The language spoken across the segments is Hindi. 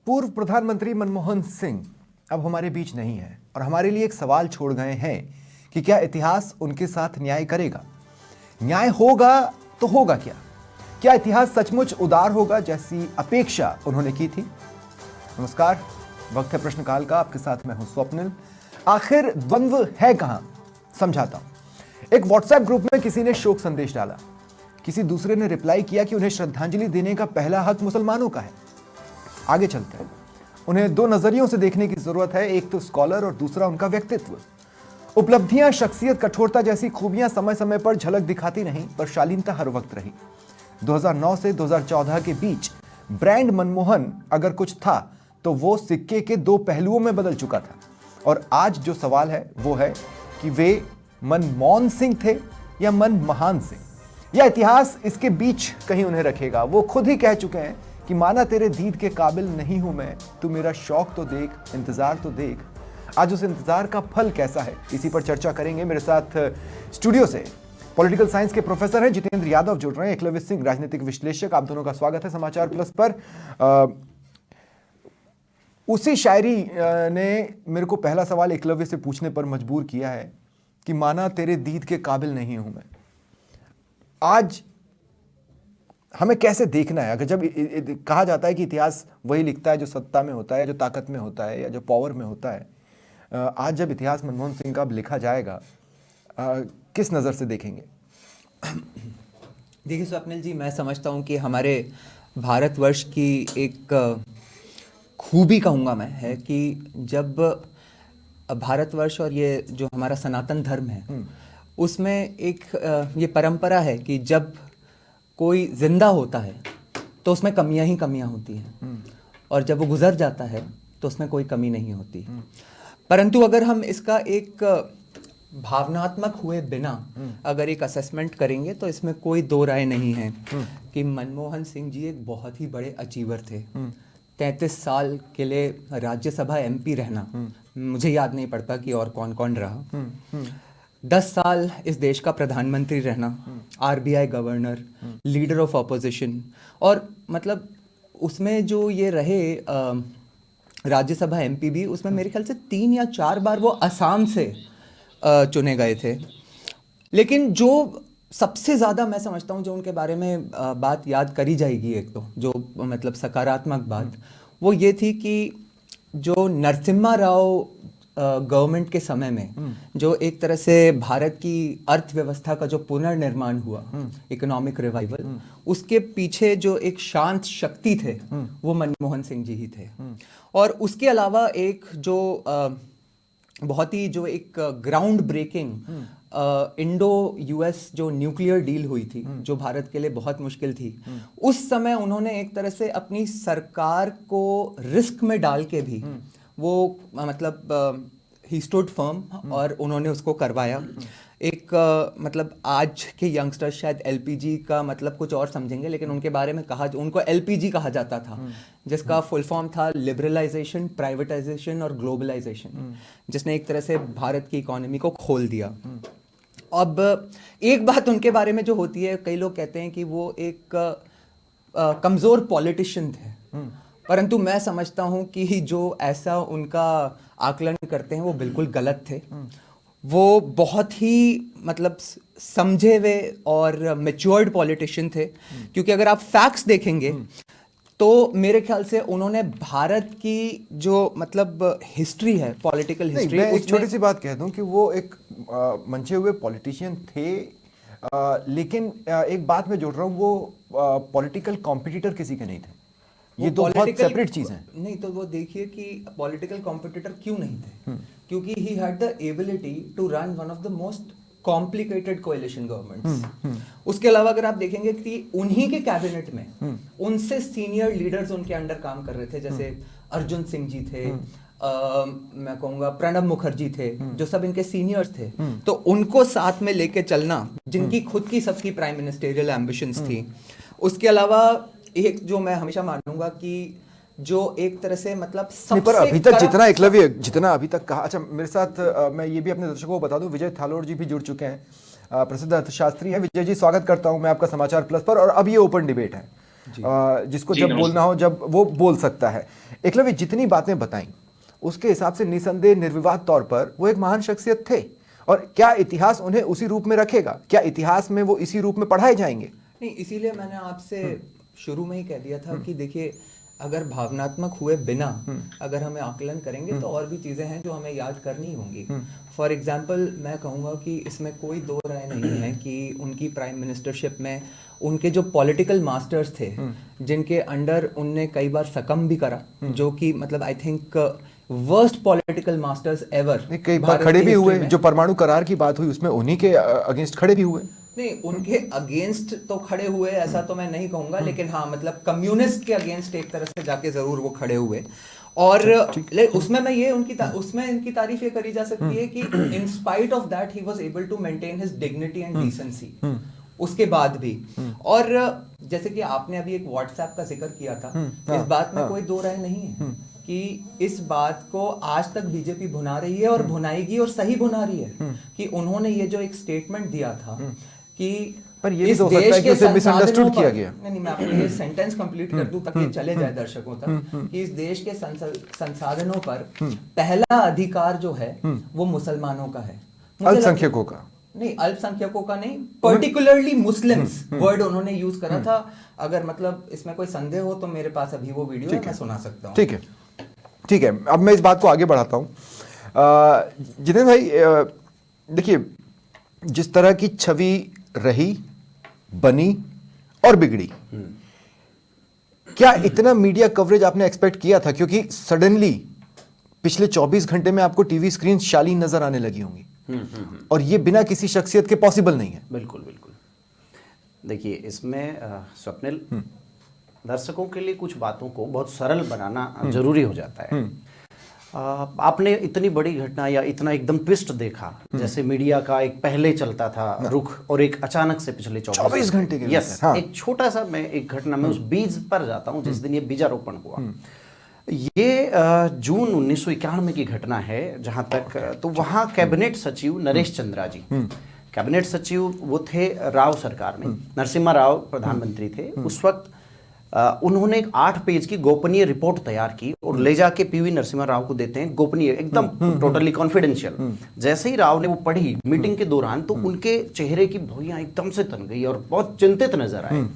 पूर्व प्रधानमंत्री मनमोहन सिंह अब हमारे बीच नहीं है और हमारे लिए एक सवाल छोड़ गए हैं कि क्या इतिहास उनके साथ न्याय करेगा। न्याय होगा तो होगा क्या? क्या इतिहास सचमुच उदार होगा जैसी अपेक्षा उन्होंने की थी? नमस्कार, वक्त है प्रश्नकाल का। आपके साथ मैं हूं स्वप्निल। आखिर द्वंद्व है कहां, समझाता हूं। एक व्हाट्सएप ग्रुप में किसी ने शोक संदेश डाला, किसी दूसरे ने रिप्लाई किया कि उन्हें श्रद्धांजलि देने का पहला हक मुसलमानों का है। आगे चलते हैं। उन्हें दो नजरियों से देखने की जरूरत है, एक तो स्कॉलर और दूसरा उनका व्यक्तित्व। उपलब्धियां, शख्सियत, कठोरता जैसी खूबियां समय समय पर झलक दिखाती नहीं, पर शालीनता हर वक्त रही। 2009 से 2014 के बीच ब्रांड मनमोहन अगर कुछ था तो वो सिक्के के दो पहलुओं में बदल चुका था। और आज जो सवाल है वो है कि वे मनमोहन सिंह थे या मनमोहन सिंह, या इतिहास इसके बीच कहीं उन्हें रखेगा। वो खुद ही कह चुके हैं कि माना तेरे दीद के काबिल नहीं हूं मैं, तू मेरा शौक तो देख, इंतजार तो देख। आज उस इंतजार का फल कैसा है, इसी पर चर्चा करेंगे। मेरे साथ स्टूडियो से पॉलिटिकल साइंस के प्रोफेसर हैं जितेंद्र यादव जुड़ रहे हैं, एकलव्य सिंह राजनीतिक विश्लेषक। आप दोनों का स्वागत है समाचार प्लस पर। उसी शायरी ने मेरे को पहला सवाल एकलव्य से पूछने पर मजबूर किया है कि माना तेरे दीद के काबिल नहीं हूं मैं। आज हमें कैसे देखना है? अगर जब कहा जाता है कि इतिहास वही लिखता है जो सत्ता में होता है, जो ताकत में होता है, या जो पावर में होता है, आज जब इतिहास मनमोहन सिंह का अब लिखा जाएगा, किस नज़र से देखेंगे? देखिए स्वप्निल जी, मैं समझता हूँ कि हमारे भारतवर्ष की एक खूबी कहूँगा मैं है कि जब भारतवर्ष और ये जो हमारा सनातन धर्म है उसमें एक ये परंपरा है कि जब कोई जिंदा होता है तो उसमें कमियां ही कमियां होती हैं, और जब वो गुजर जाता है तो उसमें कोई कमी नहीं होती। परंतु अगर हम इसका एक भावनात्मक हुए बिना अगर एक असेसमेंट करेंगे तो इसमें कोई दो राय नहीं है कि मनमोहन सिंह जी एक बहुत ही बड़े अचीवर थे। 33 साल के लिए राज्यसभा एमपी रहना, मुझे याद नहीं पड़ता कि और कौन कौन रहा। 10 साल इस देश का प्रधानमंत्री रहना, RBI governor, leader of opposition, और मतलब उसमें जो ये रहे राज्यसभा एमपी भी, उसमें मेरे ख्याल से 3 या 4 बार वो असम से चुने गए थे। लेकिन जो सबसे ज़्यादा मैं समझता हूँ जो उनके बारे में बात याद करी जाएगी, एक तो जो मतलब सकारात्मक बात, वो ये थी कि जो नरसिम्हा राव गवर्नमेंट के समय में जो एक तरह से भारत की अर्थव्यवस्था का जो पुनर्निर्माण हुआ, इकोनॉमिक रिवाइवल, उसके पीछे जो एक शांत शक्ति थे वो मनमोहन सिंह जी ही थे। और उसके अलावा एक जो बहुत ही जो एक ग्राउंड ब्रेकिंग इंडो यूएस जो न्यूक्लियर डील हुई थी, जो भारत के लिए बहुत मुश्किल थी, उस समय उन्होंने एक तरह से अपनी सरकार को रिस्क में डाल के भी वो मतलब ही स्टूड फर्म और उन्होंने उसको करवाया। एक मतलब आज के यंगस्टर्स शायद एलपीजी का मतलब कुछ और समझेंगे, लेकिन उनके बारे में कहा, उनको एलपीजी कहा जाता था, जिसका फुल फॉर्म था लिबरलाइजेशन, प्राइवेटाइजेशन और ग्लोबलाइजेशन, जिसने एक तरह से भारत की इकोनॉमी को खोल दिया। अब एक बात उनके बारे में जो होती है, कई लोग कहते हैं कि वो एक कमज़ोर पॉलिटिशियन थे, परंतु मैं समझता हूं कि जो ऐसा उनका आकलन करते हैं वो बिल्कुल गलत थे। वो बहुत ही मतलब समझे हुए और मैच्योर्ड पॉलिटिशियन थे, क्योंकि अगर आप फैक्ट्स देखेंगे तो मेरे ख्याल से उन्होंने भारत की जो मतलब हिस्ट्री है, पॉलिटिकल हिस्ट्री, मैं एक छोटी सी बात कह दूं कि वो एक मंचे हुए पॉलिटिशियन थे, लेकिन एक बात मैं जोड़ रहा हूं, वो पॉलिटिकल कॉम्पिटिटर किसी के नहीं थे। ये दो बहुत सेपरेट चीज हैं। नहीं तो वो देखिए कि पॉलिटिकल कॉम्पिटिटर क्यों नहीं थे, क्योंकि he had the ability to run one of the most complicated coalition governments. उसके अलावा अगर आप देखेंगे कि उन्हीं के कैबिनेट में उनसे सीनियर लीडर्स उनके अंडर काम कर रहे थे, जैसे अर्जुन सिंह जी थे, मैं कहूँगा प्रणब मुखर्जी थे, जो सब इनके सीनियर्स थे। तो उनको साथ में लेके चलना, जिनकी खुद की सबकी प्राइम मिनिस्टेरियल एम्बिशंस थी। उसके अलावा एक जो मैं हमेशा मानूंगा कि जो एक तरह से मतलब सबसे पर अभी तक जितना एकलव्य जितना अभी तक कहा, अच्छा मेरे साथ मैं ये भी अपने दर्शकों को बता दूं, विजय थालोड़ जी भी जुड़ चुके हैं, प्रसिद्ध अर्थशास्त्री हैं। विजय जी, स्वागत करता हूं मैं आपका समाचार प्लस पर। और अब ये ओपन डिबेट है, जिसको जब बोलना हो जब वो बोल सकता है। एकलव्य जितनी बातें बताई उसके हिसाब से निसंदेह निर्विवाद तौर पर वो एक महान शख्सियत थे, और क्या इतिहास उन्हें उसी रूप में रखेगा? क्या इतिहास में वो इसी रूप में पढ़ाए जाएंगे? नहीं, इसीलिए मैंने आपसे शुरू में ही कह दिया था कि देखिए, अगर भावनात्मक हुए बिना अगर हमें आकलन करेंगे तो और भी चीज़ें हैं जो हमें याद करनी होंगी। फॉर एग्जाम्पल मैं कहूँगा कि इसमें कोई दो राय नहीं है कि उनकी प्राइम मिनिस्टरशिप में उनके जो पॉलिटिकल मास्टर्स थे, जिनके अंडर उनने कई बार सकम भी करा, जो कि मतलब I think worst political masters ever, कई बार खड़े भी हुए। जो परमाणु करार की बात हुई उसमें उन्हीं के अगेंस्ट खड़े भी हुए। नहीं, उनके अगेंस्ट तो खड़े हुए ऐसा तो मैं नहीं कहूंगा, लेकिन हाँ मतलब कम्युनिस्ट के अगेंस्ट एक तरह से जाके जरूर वो खड़े हुए। और उसमें मैं ये उसमें इनकी तारीफ ये करी जा सकती है कि in spite of that he was able to maintain his dignity and decency उसके बाद भी। और जैसे कि आपने अभी एक व्हाट्सएप का जिक्र किया था, इस बात में कोई दो राय नहीं है कि इस बात को आज तक बीजेपी भुना रही है और भुनाएगी, और सही भुना रही है कि उन्होंने ये जो एक स्टेटमेंट दिया था कि पर ये भी हो सकता है कि उसे मिसअंडरस्टूड किया गया। नहीं, मैं आपको ये सेंटेंस कंप्लीट कर दूं ताकि चले जाए दर्शकों तक, कि इस देश के संसाधनों पर पहला अधिकार जो है वो मुसलमानों का है, अल्पसंख्यकों का नहीं, अल्पसंख्यकों का नहीं, पर्टिकुलरली मुस्लिम्स वर्ड उन्होंने यूज करा था। अगर मतलब इसमें कोई संदेह हो तो मेरे पास अभी वो वीडियो है, मैं सुना सकता हूँ। ठीक है, अब मैं इस बात को आगे बढ़ाता हूँ। जितेंद्र भाई, देखिए, जिस तरह की छवि रही, बनी और बिगड़ी, क्या इतना मीडिया कवरेज आपने एक्सपेक्ट किया था? क्योंकि सडनली पिछले 24 घंटे में आपको टीवी स्क्रीन शालीन नजर आने लगी होंगी, और ये बिना किसी शख्सियत के पॉसिबल नहीं है। बिल्कुल बिल्कुल। देखिए, इसमें स्वप्निल, दर्शकों के लिए कुछ बातों को बहुत सरल बनाना जरूरी हो जाता है। आपने इतनी बड़ी घटना या इतना एकदम ट्विस्ट देखा, जैसे मीडिया का एक पहले चलता था रुख, और एक अचानक से पिछले 24 घंटे के एक छोटा सा, मैं एक घटना में उस बीज पर जाता हूं जिस दिन ये बीजारोपण हुआ। ये जून 1991 की घटना है जहां तक, तो वहां कैबिनेट सचिव नरेश चंद्रा जी, कैबिनेट सचिव वो थे राव सरकार में, नरसिम्हा राव प्रधानमंत्री थे उस वक्त। उन्होंने एक 8 पेज की गोपनीय रिपोर्ट तैयार की और ले जाके पीवी नरसिम्हा राव को देते हैं, गोपनीय, एकदम टोटली कॉन्फिडेंशियल। जैसे ही राव ने वो पढ़ी मीटिंग के दौरान, तो उनके चेहरे की भौंयां एकदम से तन गई और बहुत चिंतित नजर आए।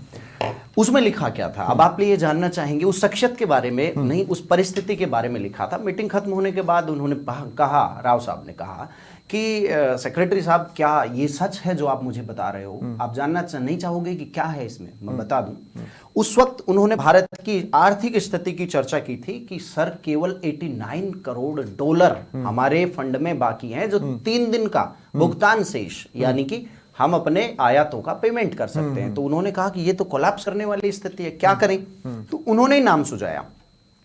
उसमें लिखा क्या था, अब आप ये जानना चाहेंगे, उस शख्सियत के बारे में नहीं, उस परिस्थिति के बारे में लिखा था। मीटिंग खत्म होने के बाद उन्होंने कहा, राव साहब ने कहा कि सेक्रेटरी साहब, क्या ये सच है जो आप मुझे बता रहे हो? आप जानना नहीं चाहोगे कि क्या है इसमें? मैं बता दूं। उस वक्त उन्होंने भारत की आर्थिक स्थिति की चर्चा की थी कि सर, केवल 89 करोड़ डॉलर हमारे फंड में बाकी हैं, जो 3 दिन का भुगतान शेष, यानी कि हम अपने आयातों का पेमेंट कर सकते हैं। तो उन्होंने कहा कि ये तो कोलैप्स करने वाली स्थिति है, क्या करें? तो उन्होंने नाम सुझाया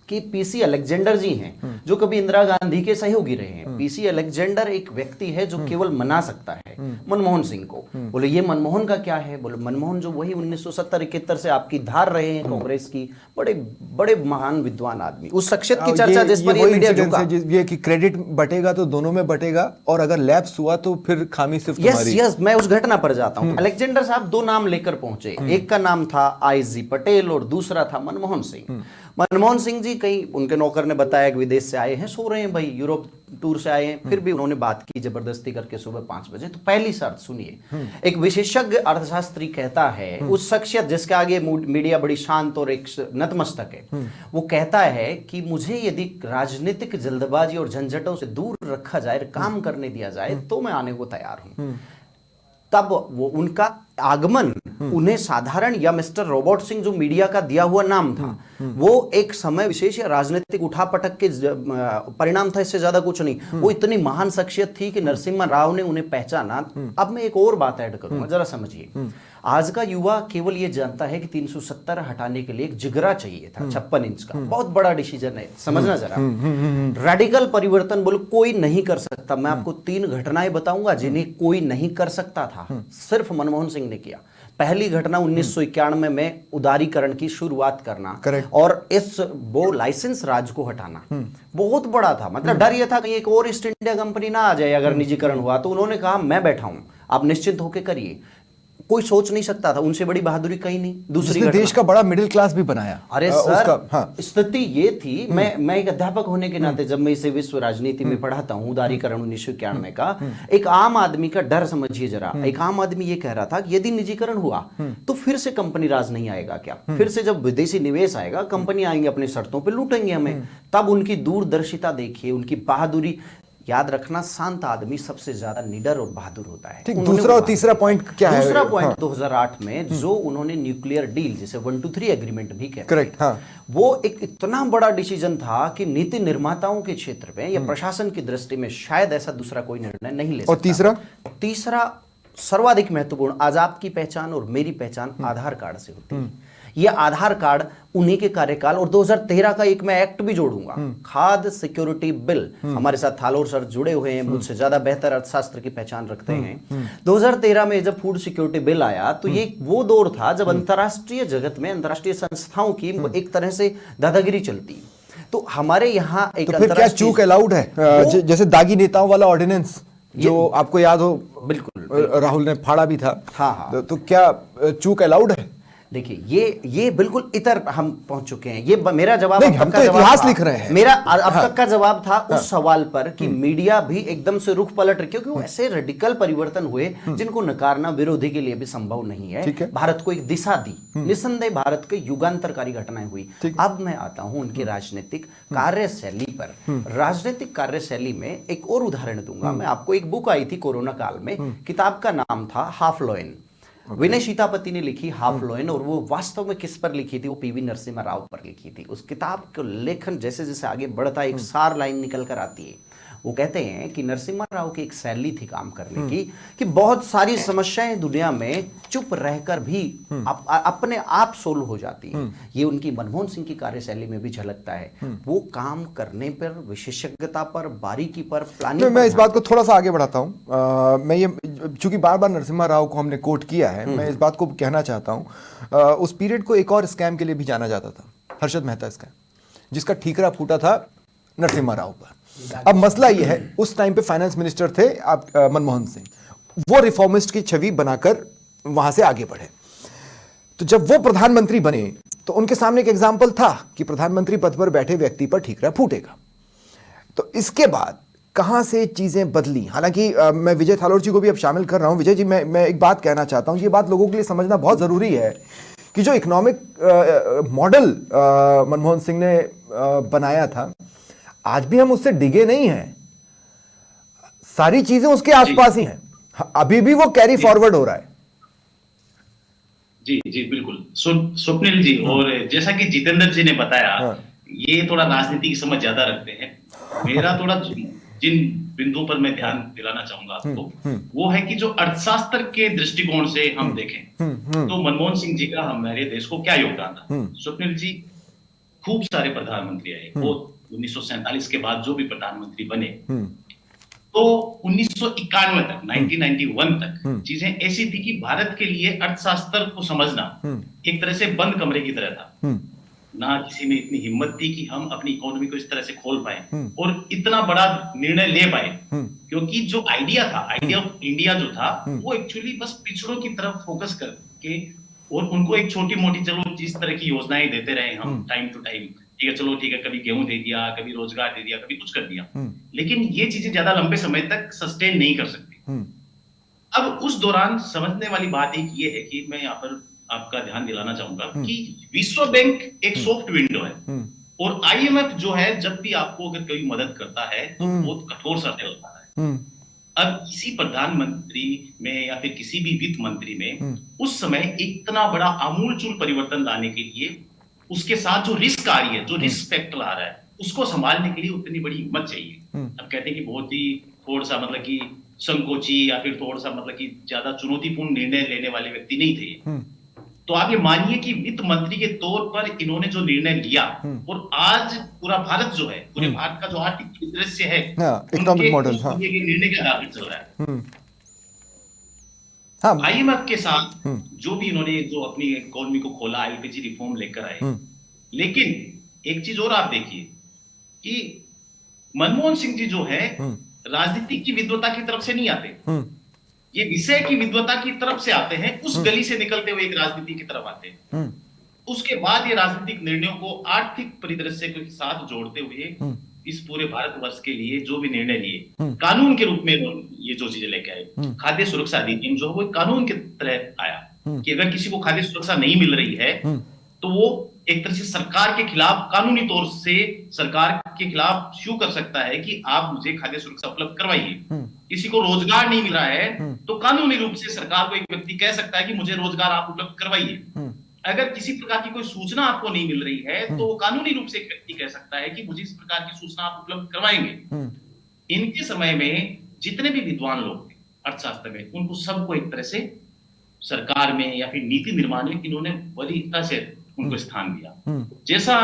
कि पीसी अलेक्जेंडर जी हैं, जो कभी इंदिरा गांधी के सहयोगी रहे हैं। पीसी अलेक्जेंडर एक व्यक्ति है जो केवल मना सकता है मनमोहन सिंह को। बोले ये मनमोहन का क्या है? बोले मनमोहन जो वही 1970-71 से आपकी धार रहे हैं कांग्रेस की, बड़े बड़े महान विद्वान आदमी। उस शख्सियत की चर्चा जिस पर ये मीडिया झुका, ये कि क्रेडिट बटेगा तो दोनों में बटेगा, और अगर लैप्स हुआ तो फिर खामी सिर्फ तुम्हारी। यस, मैं उस घटना पर जाता हूं। अलेक्जेंडर साहब 2 नाम लेकर पहुंचे, एक का नाम था आईजी पटेल और दूसरा था मनमोहन सिंह। मनमोहन सिंह जी, कहीं उनके नौकर ने बताया कि विदेश से आए हैं, सो रहे हैं भाई, यूरोप टूर से आए हैं, फिर भी उन्होंने बात की जबरदस्ती करके सुबह 5 बजे। तो पहली शर्त सुनिए, एक विशेषज्ञ अर्थशास्त्री कहता है, उस शख्सियत जिसके आगे मीडिया बड़ी शांत और एक नतमस्तक है, वो कहता है कि मुझे यदि राजनीतिक जल्दबाजी और झंझटों से दूर रखा जाए, काम करने दिया जाए, तो मैं आने को तैयार हूं। तब वो उनका आगमन उन्हें साधारण या मिस्टर रोबोट सिंह जो मीडिया का दिया हुआ नाम था, वो एक समय विशेष या राजनीतिक उठापटक के परिणाम था, इससे ज्यादा कुछ नहीं। वो इतनी महान शख्सियत थी कि नरसिम्हा राव ने उन्हें पहचाना। अब मैं एक और बात ऐड करूंगा, जरा समझिए। आज का युवा केवल ये जानता है कि 370 हटाने के लिए एक जिगरा चाहिए था 56 इंच का, बहुत बड़ा डिसीजन है, समझना जरा। रेडिकल परिवर्तन बोलो कोई नहीं कर सकता। मैं आपको 3 घटनाएं बताऊंगा जिन्हें कोई नहीं कर सकता था, सिर्फ मनमोहन सिंह ने किया। पहली घटना 1991 में उदारीकरण की शुरुआत करना, और इस वो लाइसेंस राज को हटाना बहुत बड़ा था। मतलब डर यह था कि एक और ईस्ट इंडिया कंपनी ना आ जाए अगर निजीकरण हुआ। तो उन्होंने कहा मैं बैठा हूं, आप निश्चिंत होकर करिए, कोई सोच नहीं सकता था, उनसे बड़ी बहादुरी कहीं नहीं। दूसरी जिसने देश का बड़ा मिडिल क्लास भी बनाया। अरे सर, हाँ। स्थिति ये थी, मैं एक अध्यापक होने के नाते जब मैं इसे विश्व राजनीति में पढ़ाता हूँ, उदारीकरण 1991 का, एक आम आदमी का डर समझिए जरा। एक आम आदमी ये कह रहा था कि यदि निजीकरण हुआ तो फिर से कंपनी राज नहीं आएगा क्या? फिर से जब विदेशी निवेश आएगा, कंपनी आएंगे अपनी शर्तों पे लूटेंगे हमें। तब उनकी दूरदर्शिता देखिए, उनकी बहादुरी। याद रखना, शांत आदमी सबसे ज्यादा निडर और बहादुर होता है। ठीक, दूसरा और तीसरा पॉइंट क्या है? दूसरा पॉइंट 2008 में जो उन्होंने न्यूक्लियर डील, जिसे 123 एग्रीमेंट भी कहते हैं, करेक्ट, हाँ, वो एक इतना बड़ा डिसीजन था कि नीति निर्माताओं के क्षेत्र में या प्रशासन की दृष्टि में शायद ऐसा दूसरा कोई निर्णय नहीं ले सकता। और तीसरा सर्वाधिक महत्वपूर्ण, आज आपकी पहचान और मेरी पहचान आधार कार्ड से होती है। ये आधार कार्ड उन्हीं के कार्यकाल, और 2013 का एक मैं एक्ट भी जोड़ूंगा, खाद्य सिक्योरिटी बिल। हमारे साथ थालोर सर जुड़े हुए हैं, मुझसे ज्यादा बेहतर अर्थशास्त्र की पहचान रखते हैं। 2013 में जब फूड सिक्योरिटी बिल आया तो ये वो दौर था जब अंतर्राष्ट्रीय जगत में अंतर्राष्ट्रीय संस्थाओं की एक तरह से दादागिरी चलती। तो हमारे यहाँ एक तो फिर क्या चूक अलाउड है? जैसे दागी नेताओं वाला ऑर्डिनेंस जो आपको याद हो, बिल्कुल राहुल ने फाड़ा भी था। हाँ। तो क्या चूक अलाउड है? देखिए, ये बिल्कुल इतर हम पहुंच चुके हैं। ये मेरा जवाब, नहीं, हम तो इतिहास लिख रहे हैं। मेरा अब तक का जवाब था उस सवाल पर कि मीडिया भी एकदम से रुख पलट रही, क्योंकि वो ऐसे रेडिकल परिवर्तन हुए जिनको नकारना विरोधी के लिए भी संभव नहीं है। भारत को एक दिशा दी, निस्संदेह भारत के युगांतरकारी घटनाएं हुई। अब मैं आता हूं उनकी राजनीतिक कार्यशैली पर। राजनीतिक कार्यशैली में एक और उदाहरण दूंगा मैं आपको। एक बुक आई थी कोरोना काल में, किताब का नाम था हाफ लोयन। विनय सीतापति ने लिखी हाफ लोयन, और वो वास्तव में किस पर लिखी थी? वो पीवी नरसिम्हा राव पर लिखी थी। उस किताब के लेखन जैसे जैसे आगे बढ़ता, एक सार लाइन निकल कर आती है। वो कहते हैं कि नरसिम्हा राव की एक शैली थी काम करने की, कि बहुत सारी समस्याएं दुनिया में चुप रहकर भी अपने आप सोल्व हो जाती हैं। ये उनकी मनमोहन सिंह की कार्यशैली में भी झलकता है। वो काम करने पर, विशेषज्ञता पर, बारीकी पर, प्लानिंग। मैं इस बात को थोड़ा सा आगे बढ़ाता हूँ। मैं ये, चूंकि बार बार नरसिम्हा राव को हमने कोट किया है, मैं इस बात को कहना चाहता हूँ, उस पीरियड को एक और स्कैम के लिए भी जाना जाता था, हर्षद मेहता स्कैम, जिसका ठीकरा फूटा था नरसिम्हा राव पर। अब मसला यह है, उस टाइम पे फाइनेंस मिनिस्टर थे आप मनमोहन सिंह, वो रिफॉर्मिस्ट की छवि बनाकर वहां से आगे बढ़े। तो जब वो प्रधानमंत्री बने तो उनके सामने एक एग्जाम्पल था कि प्रधानमंत्री पद पर बैठे व्यक्ति पर ठीकरा फूटेगा। तो इसके बाद कहां से चीजें बदली। हालांकि मैं विजय थालोर जी को भी अब शामिल कर रहा हूं। विजय जी, मैं एक बात कहना चाहता हूं, ये बात लोगों के लिए समझना बहुत जरूरी है कि जो इकोनॉमिक मॉडल मनमोहन सिंह ने बनाया था, आज भी हम उससे डिगे नहीं हैं। सारी चीजें उसके आसपास ही हैं, अभी भी वो कैरी फॉरवर्ड हो रहा है। जी जी बिल्कुल स्वप्निल जी, और जैसा कि जितेंद्र जी ने बताया, ये थोड़ा राजनीति की समझ ज्यादा रखते हैं। मेरा थोड़ा जिन बिंदुओं पर मैं ध्यान दिलाना चाहूंगा आपको, वो है कि जो अर्थशास्त्र के दृष्टिकोण से हम देखें तो मनमोहन सिंह जी का हमारे देश को क्या योगदान था। स्वप्निल जी खूब सारे प्रधानमंत्री आए, वो 1947 के बाद जो भी प्रधानमंत्री बने, तो 1991 तक, 1991 तक चीजें ऐसी थी कि भारत के लिए अर्थशास्त्र को समझना एक तरह से बंद कमरे की तरह था। ना किसी में इतनी हिम्मत थी कि हम अपनी इकोनॉमी को इस तरह से खोल पाए और इतना बड़ा निर्णय ले पाए, क्योंकि जो आइडिया था, आइडिया ऑफ इंडिया जो था, वो एक्चुअली बस पिछड़ों की तरफ फोकस करके, और उनको एक छोटी मोटी, चलो जिस तरह की योजनाएं देते रहे हम टाइम टू टाइम, ठीक है, चलो ठीक है, कभी गेहूं दे दिया, कभी रोजगार दे दिया, कभी कुछ कर दिया, लेकिन ये चीजें ज्यादा लंबे समय तक सस्टेन नहीं कर सकती। अब उस दौरान समझने वाली बात एक ये है कि मैं यहाँ पर आपका ध्यान दिलाना चाहूंगा कि विश्व बैंक एक सॉफ्ट विंडो है, और IMF जो है, जब भी आपको अगर कोई मदद करता है तो बहुत कठोर शर्तें होता है। अब किसी प्रधानमंत्री में या फिर किसी भी वित्त मंत्री में उस समय इतना बड़ा आमूलचूल परिवर्तन लाने के लिए उसके साथ जो रिस्क आ रही है, जो रिस्क फैक्टर आ रहा है, उसको संभालने के लिए उतनी बड़ी हिम्मत चाहिए। अब कहते हैं कि बहुत ही थोड़ा सा मतलब कि संकोची या फिर थोड़ा सा मतलब कि ज्यादा चुनौतीपूर्ण निर्णय लेने वाले व्यक्ति नहीं थे। तो आप ये मानिए कि वित्त मंत्री के तौर पर इन्होंने जो निर्णय लिया, और आज पूरा भारत जो है, पूरे भारत का जो आर्थिक दृश्य है, इकोनॉमिक मॉडल, निर्णय के आधार पर चल रहा है। IMF के साथ जो भी इन्होंने जो अपनी इकोनॉमी को खोला, LPG रिफॉर्म लेकर आए, लेकिन एक चीज और आप देखिए कि मनमोहन सिंह जी जो है राजनीति की विद्वता की तरफ से नहीं आते, ये विषय की विद्वता की तरफ से आते हैं, उस गली से निकलते हुए एक राजनीति की तरफ आते हैं। उसके बाद ये राजनीतिक निर्णयों को आर्थिक परिदृश्य के साथ जोड़ते हुए इस पूरे भारतवर्ष के लिए जो भी निर्णय लिए कानून के रूप में ये जो चीजें लेके आए, खाद्य सुरक्षा अधिनियम जो है वो कानून के तरह आया कि अगर किसी को खाद्य सुरक्षा नहीं मिल रही है तो वो एक तरह से सरकार के खिलाफ, कानूनी तौर से सरकार के खिलाफ शू कर सकता है कि आप मुझे खाद्य सुरक्षा उपलब्ध करवाइए। किसी को रोजगार नहीं मिल रहा है तो कानूनी रूप से सरकार को एक व्यक्ति कह सकता है कि मुझे रोजगार आप उपलब्ध करवाइए। अगर किसी प्रकार की कोई सूचना आपको नहीं मिल रही है तो वो कानूनी रूप से एक व्यक्ति कह सकता है कि मुझे इस प्रकार की सूचना आप उपलब्ध करवाएंगे। इनके समय में जितने भी विद्वान लोग थे अर्थशास्त्र में, उनको सबको एक तरह से सरकार में या फिर नीति निर्माण में इन्होंने वरीयता से उनको स्थान दिया। जैसा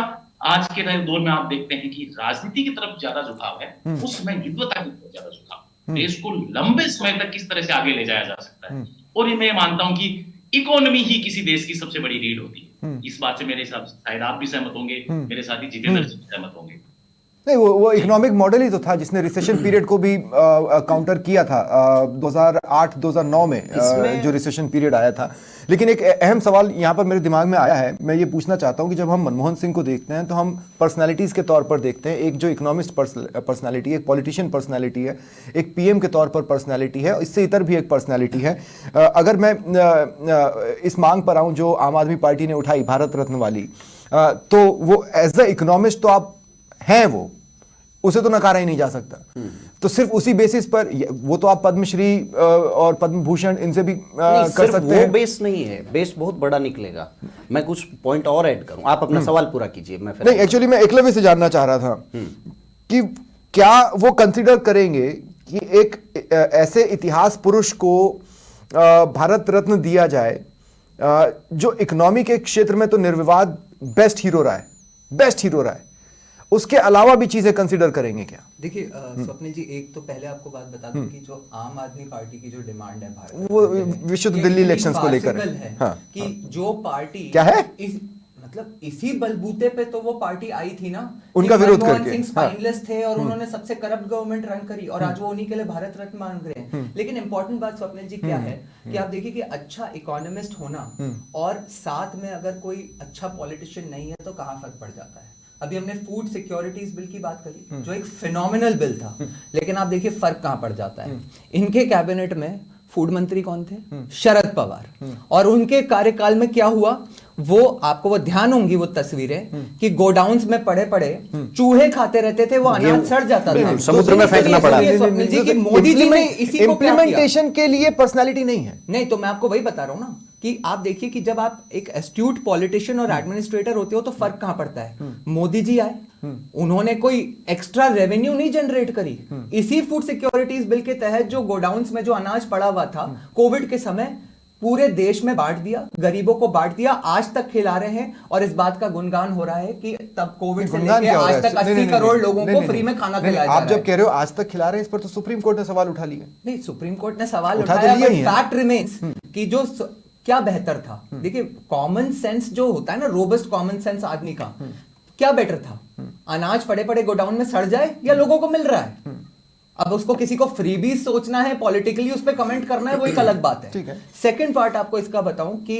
आज के दौर में आप देखते हैं कि राजनीति की तरफ ज्यादा झुकाव है, उस समय विद्वता की तरफ ज्यादा झुकाव, देश को लंबे समय तक किस तरह से आगे ले जाया जा सकता है। और ये मैं मानता हूं कि इकोनॉमी ही किसी देश की सबसे बड़ी रीढ़ होती है। इस बात से मेरे हिसाब से शायद आप भी सहमत होंगे, मेरे साथी जितेंद्र जी भी सहमत होंगे। नहीं, वो इकोनॉमिक मॉडल ही तो था जिसने रिसेशन पीरियड को भी काउंटर किया था 2008-2009 में जो रिसेशन पीरियड आया था। लेकिन एक अहम सवाल यहाँ पर मेरे दिमाग में आया है, मैं ये पूछना चाहता हूँ कि जब हम मनमोहन सिंह को देखते हैं तो हम पर्सनालिटीज़ के तौर पर देखते हैं। एक जो इकोनॉमिस्ट पर्सनालिटी है, एक पॉलिटिशियन पर्सनालिटी है, एक पीएम के तौर पर पर्सनालिटी है, इससे इतर भी एक पर्सनालिटी है। अगर मैं इस मांग पर आऊँ जो आम आदमी पार्टी ने उठाई भारत रत्न वाली, तो वो एज अ इकोनॉमिस्ट तो आप हैं, वो उसे तो नकारा ही नहीं जा सकता। तो सिर्फ उसी बेसिस पर वो तो आप पद्मश्री और पद्म भूषण इनसे भी कर सकते हैं। वो बेस नहीं है, बेस बहुत बड़ा निकलेगा। मैं कुछ पॉइंट और ऐड करूं, आप अपना सवाल पूरा कीजिए। मैं फिर नहीं, एक्चुअली मैं एकलव्य से जानना चाह रहा था कि क्या वो कंसीडर करेंगे कि एक ऐसे इतिहास पुरुष को भारत रत्न दिया जाए जो इकोनॉमी के क्षेत्र में तो निर्विवाद बेस्ट हीरो रहा है, उसके अलावा भी चीजें कंसीडर करेंगे क्या? देखिए स्वप्निल जी, एक तो पहले आपको बात बता दूं कि जो आम आदमी पार्टी की जो डिमांड है भारत वो विश्व दिल्ली इलेक्शंस को लेकर है कि जो पार्टी क्या है, मतलब इसी बलबूते पे तो वो पार्टी आई थी ना, उनका विरोध करके। मनमोहन सिंह स्पाइनलेस थे और उन्होंने सबसे करप्ट गवर्नमेंट रन करी और आज वो उन्हीं के लिए भारत रत्न मांग रहे हैं। लेकिन इंपॉर्टेंट बात स्वप्निल जी क्या है कि आप देखिए कि अच्छा इकोनॉमिस्ट होना और साथ में अगर कोई अच्छा पॉलिटिशियन नहीं है तो कहाँ फर्क पड़ जाता है। अभी हमने फूड सिक्योरिटीज बिल की बात करी जो एक फिनोमिनल बिल था, लेकिन आप देखिए फर्क कहां पड़ जाता है। इनके कैबिनेट में फूड मंत्री कौन थे? शरद पवार। और उनके कार्यकाल में क्या हुआ, वो आपको वो ध्यान होंगी वो तस्वीरें कि गोडाउन्स में पड़े पड़े चूहे खाते रहते थे, वो अनाज सड़ जाता था, समुद्र में फेंकना पड़ा। मोदी जी ने इसी को इम्प्लीमेंटेशन के लिए पर्सनालिटी नहीं है। नहीं, तो मैं आपको वही बता रहा हूं ना कि आप देखिए कि जब आप एक एस्ट्यूट पॉलिटिशियन और एडमिनिस्ट्रेटर होते हो तो फर्क कहां पड़ता है। मोदी जी आए, उन्होंने कोई एक्स्ट्रा रेवेन्यू नहीं जनरेट करी। इसी फूड सिक्योरिटीज बिल के तहत जो गोडाउन्स में जो अनाज पड़ा हुआ था कोविड के समय पूरे देश में बांट दिया, गरीबों को बांट दिया, आज तक खिला रहे हैं। और इस बात का गुणगान हो रहा है कि तब कोविड से लेकर आज तक 80 करोड़ लोगों को फ्री में खाना खिलाया जा रहा है। आप जब कह रहे हो आज तक खिला रहे हैं, इस पर तो सुप्रीम कोर्ट ने सवाल उठा लिया। नहीं, सुप्रीम कोर्ट ने सवाल उठाया, बट फैक्ट रिमेन्स कि जो क्या बेहतर था। देखिए कॉमन सेंस जो होता है ना, रोबस्ट कॉमन सेंस आदमी का, क्या बेटर था, अनाज पड़े पड़े गोडाउन में सड़ जाए या लोगों को मिल रहा है? अब उसको किसी को फ्रीबी सोचना है, पॉलिटिकली उस पर कमेंट करना है, वो एक अलग बात है। ठीक है। सेकंड पार्ट आपको इसका बताऊं कि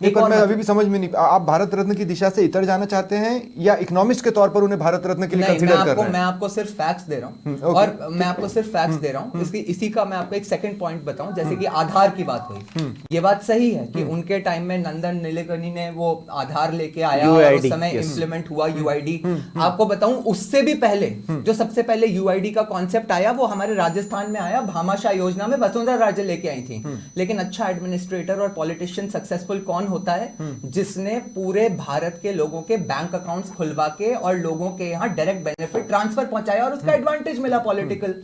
एक और मैं अभी भी समझ में नहीं, आप भारत रत्न की दिशा से इतर जाना चाहते हैं या इकोनॉमिस्ट के तौर पर उन्हें भारत रत्न के लिए कंसीडर कर रहे हैं? मैं आपको सिर्फ फैक्ट्स दे रहा हूं और मैं आपको सिर्फ फैक्ट्स दे रहा हूं। इसी का मैं आपको एक सेकंड पॉइंट बताऊं। जैसे कि आधार की बात हुई, ये बात सही है कि उनके टाइम में नंदन नीलेकर्णी ने वो आधार लेके आया और उस समय इंप्लीमेंट हुआ यूआईडी। आपको बताऊं उससे भी पहले जो सबसे पहले यूआईडी का कॉन्सेप्ट आया वो हमारे राजस्थान में आया, भामाशाह योजना में वसुंधरा राजे लेके आई थी। लेकिन अच्छा एडमिनिस्ट्रेटर और पॉलिटिशियन सक्सेसफुल कौन होता है? जिसने पूरे भारत के लोगों के बैंक अकाउंट्स खुलवा के और लोगों के यहाँ डायरेक्ट बेनिफिट ट्रांसफर पहुंचाया और उसका एडवांटेज मिला पॉलिटिकल।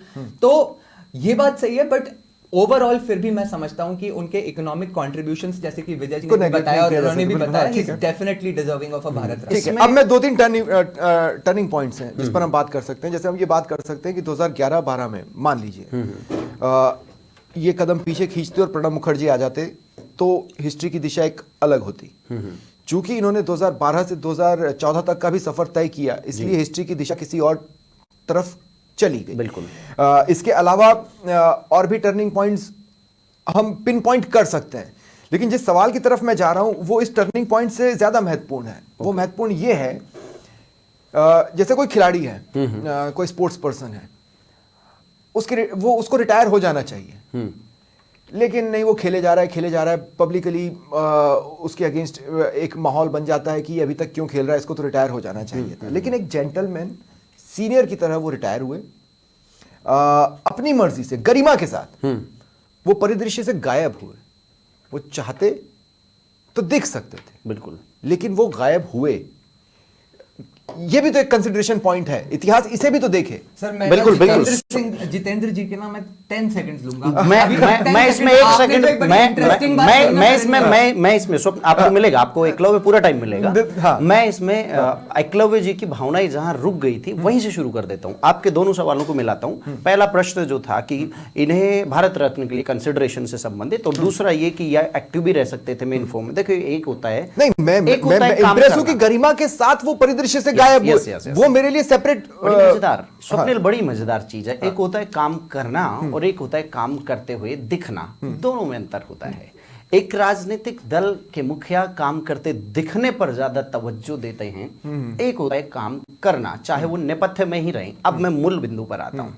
तो ये बात सही है, बट ओवरऑल फिर भी मैं समझता हूं कि उनके इकोनॉमिक कंट्रीब्यूशंस, जैसे कि विजय जी ने बताया और उन्होंने भी बताया, he is definitely deserving of a Bharat Ratna. अब मैं 2-3 टर्निंग पॉइंट्स हैं जिस पर हम बात कर सकते हैं। जैसे हम ये बात कर सकते हैं कि 2011-12 में मान लीजिए ये कदम पीछे खींचते और प्रणब मुखर्जी आ जाते तो हिस्ट्री की दिशा एक अलग होती। चूंकि इन्होंने 2012 से 2014 तक का भी सफर तय किया, इसलिए हिस्ट्री की दिशा किसी और तरफ चली गई। बिल्कुल। इसके अलावा और भी टर्निंग पॉइंट्स हम पिन पॉइंट कर सकते हैं, लेकिन जिस सवाल की तरफ मैं जा रहा हूं वो इस टर्निंग पॉइंट से ज्यादा महत्वपूर्ण है। वो महत्वपूर्ण ये है, जैसे कोई खिलाड़ी है, कोई स्पोर्ट्स पर्सन है, उसको रिटायर हो जाना चाहिए, लेकिन नहीं, वो खेले जा रहा है पब्लिकली, उसके अगेंस्ट एक माहौल बन जाता है कि अभी तक क्यों खेल रहा है, इसको तो रिटायर हो जाना चाहिए था। लेकिन एक जेंटलमैन सीनियर की तरह वो रिटायर हुए, अपनी मर्जी से, गरिमा के साथ वो परिदृश्य से गायब हुए। वो चाहते तो दिख सकते थे, बिल्कुल, लेकिन वो गायब हुए। ये भी तो एक कंसिडरेशन पॉइंट है, इतिहास इसे भी तो देखे। सर मैं बिल्कुल, बिल्कुल। जितेंद्र जी के ना मैं 10 सेकंड्स लूंगा। मैं इसमें एक सेकंड, मैं इसमें स्वप्न आपको मिलेगा, आपको एकलव्य पूरा टाइम मिलेगा। हाँ। मैं इसमें एकलव्य जी की भावनाएं जहां रुक गई थी वहीं से शुरू कर देता हूं, आपके दोनों सवालों को मिलाता हूं। पहला प्रश्न जो था कि इन्हें भारत रत्न के लिए कंसिडरेशन से संबंधित, और दूसरा ये कि यह एक्टिव भी रह सकते थे मेन फॉर्म में। देखो, एक होता है, नहीं, मैं इंप्रेस हूं कि गरिमा के साथ वो परिदृश्य से गायब हुए, वो मेरे लिए सेपरेट। बड़ी मजेदार स्वप्निल, बड़ी मजेदार चीज है। एक होता है काम करना और एक होता है काम करते हुए दिखना, दोनों में अंतर होता है। एक राजनीतिक दल के मुखिया काम करते दिखने पर ज्यादा तवज्जो देते हैं, एक होता है काम करना, चाहे वो नेपथ्य में ही रहे। अब मैं मूल बिंदु पर आता हूं।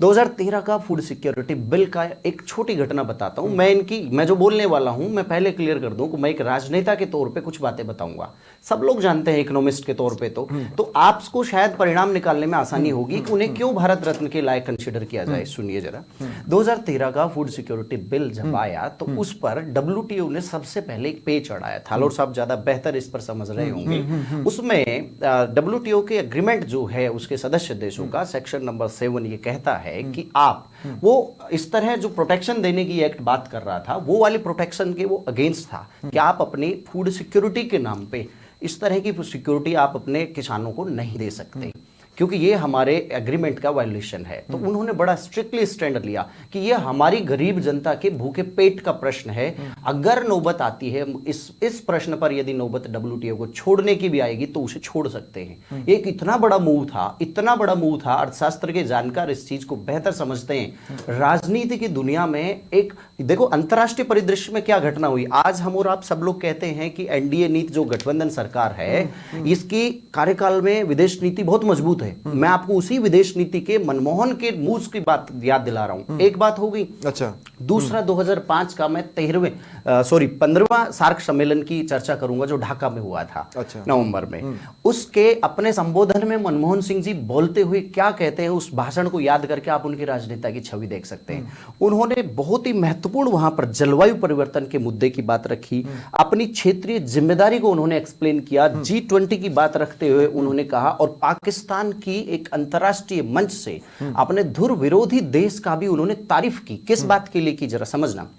2013 का फूड सिक्योरिटी बिल का एक छोटी घटना बताता हूं। मैं जो बोलने वाला हूं, मैं पहले क्लियर कर दूं कि मैं एक राजनेता के तौर पे कुछ बातें बताऊंगा। सब लोग जानते हैं इकोनॉमिस्ट के तौर पे, तो आपको शायद परिणाम निकालने में आसानी होगी कि उन्हें क्यों भारत रत्न के लायक कंसीडर किया जाए। सुनिए जरा, 2013 का फूड सिक्योरिटी बिल जब आया तो उस पर WTO ने सबसे पहले एक पे चढ़ाया था। थालोर साहब ज्यादा बेहतर इस पर समझ रहे होंगे। उसमें WTO के एग्रीमेंट जो है उसके सदस्य देशों का सेक्शन नंबर 7 ये कहता है कि आप वो इस तरह जो प्रोटेक्शन देने की एक्ट बात कर रहा था, वो वाली प्रोटेक्शन के वो अगेंस्ट था कि आप अपनी फूड सिक्योरिटी के नाम पे इस तरह की सिक्योरिटी आप अपने किसानों को नहीं दे सकते, क्योंकि ये हमारे एग्रीमेंट का वायलेशन है। तो उन्होंने बड़ा स्ट्रिक्टली स्टैंड लिया कि ये हमारी गरीब जनता के भूखे पेट का प्रश्न है। अगर नौबत आती है इस प्रश्न पर, यदि नौबत WTO को छोड़ने की भी आएगी तो उसे छोड़ सकते हैं। एक इतना बड़ा मूव था, अर्थशास्त्र के जानकार इस चीज को बेहतर समझते हैं। राजनीति की दुनिया में एक देखो, अंतर्राष्ट्रीय परिदृश्य में क्या घटना हुई। आज हम और आप सब लोग कहते हैं कि NDA नीति जो गठबंधन सरकार है, इसकी कार्यकाल में विदेश नीति बहुत मजबूत है। मैं आपको उसी विदेश नीति के मनमोहन के मूव्स की बात याद दिला रहा हूं। एक बात हो गई। अच्छा, दूसरा 2005 का मैं 15वां सार्क सम्मेलन की चर्चा करूंगा जो ढाका में हुआ था। अच्छा। नवंबर में। उसके अपने संबोधन में मनमोहन सिंह जी बोलते हुए क्या कहते हैं, उस भाषण को याद करके आप उनकी राजनेता की छवि देख सकते हैं। उन्होंने बहुत ही महत्वपूर्ण वहां पर जलवायु परिवर्तन के मुद्दे की बात रखी, अपनी क्षेत्रीय जिम्मेदारी को उन्होंने एक्सप्लेन किया, G20 की बात रखते हुए उन्होंने कहा, और पाकिस्तान की एक अंतर्राष्ट्रीय मंच से अपने धुर विरोधी देश का भी उन्होंने तारीफ की। किस बात के लिए की, जरा समझना।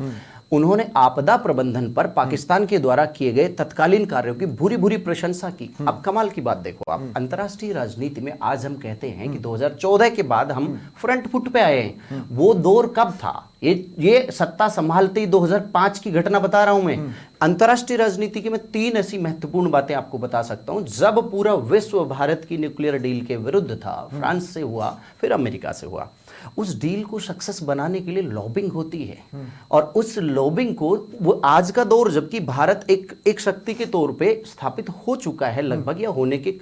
उन्होंने आपदा प्रबंधन पर पाकिस्तान के द्वारा किए गए तत्कालीन कार्यों की भूरी भूरी प्रशंसा की। अब कमाल की बात देखो आप, अंतर्राष्ट्रीय राजनीति में आज हम कहते हैं कि 2014 के बाद हम फ्रंट फुट पे आए हैं। वो दौर कब था? ये सत्ता संभालते ही 2005 की घटना बता रहा हूं मैं। अंतर्राष्ट्रीय राजनीति की मैं 3 ऐसी महत्वपूर्ण बातें आपको बता सकता हूं। जब पूरा विश्व भारत की न्यूक्लियर डील के विरुद्ध था, फ्रांस से हुआ, फिर अमेरिका से हुआ। उस डील को सक्सेस बनाने के लिए लॉबिंग होती है, और उस लॉबिंग को वो आज का दौर, जबकि भारत एक शक्ति के तौर पे स्थापित हो चुका है लगभग, या होने के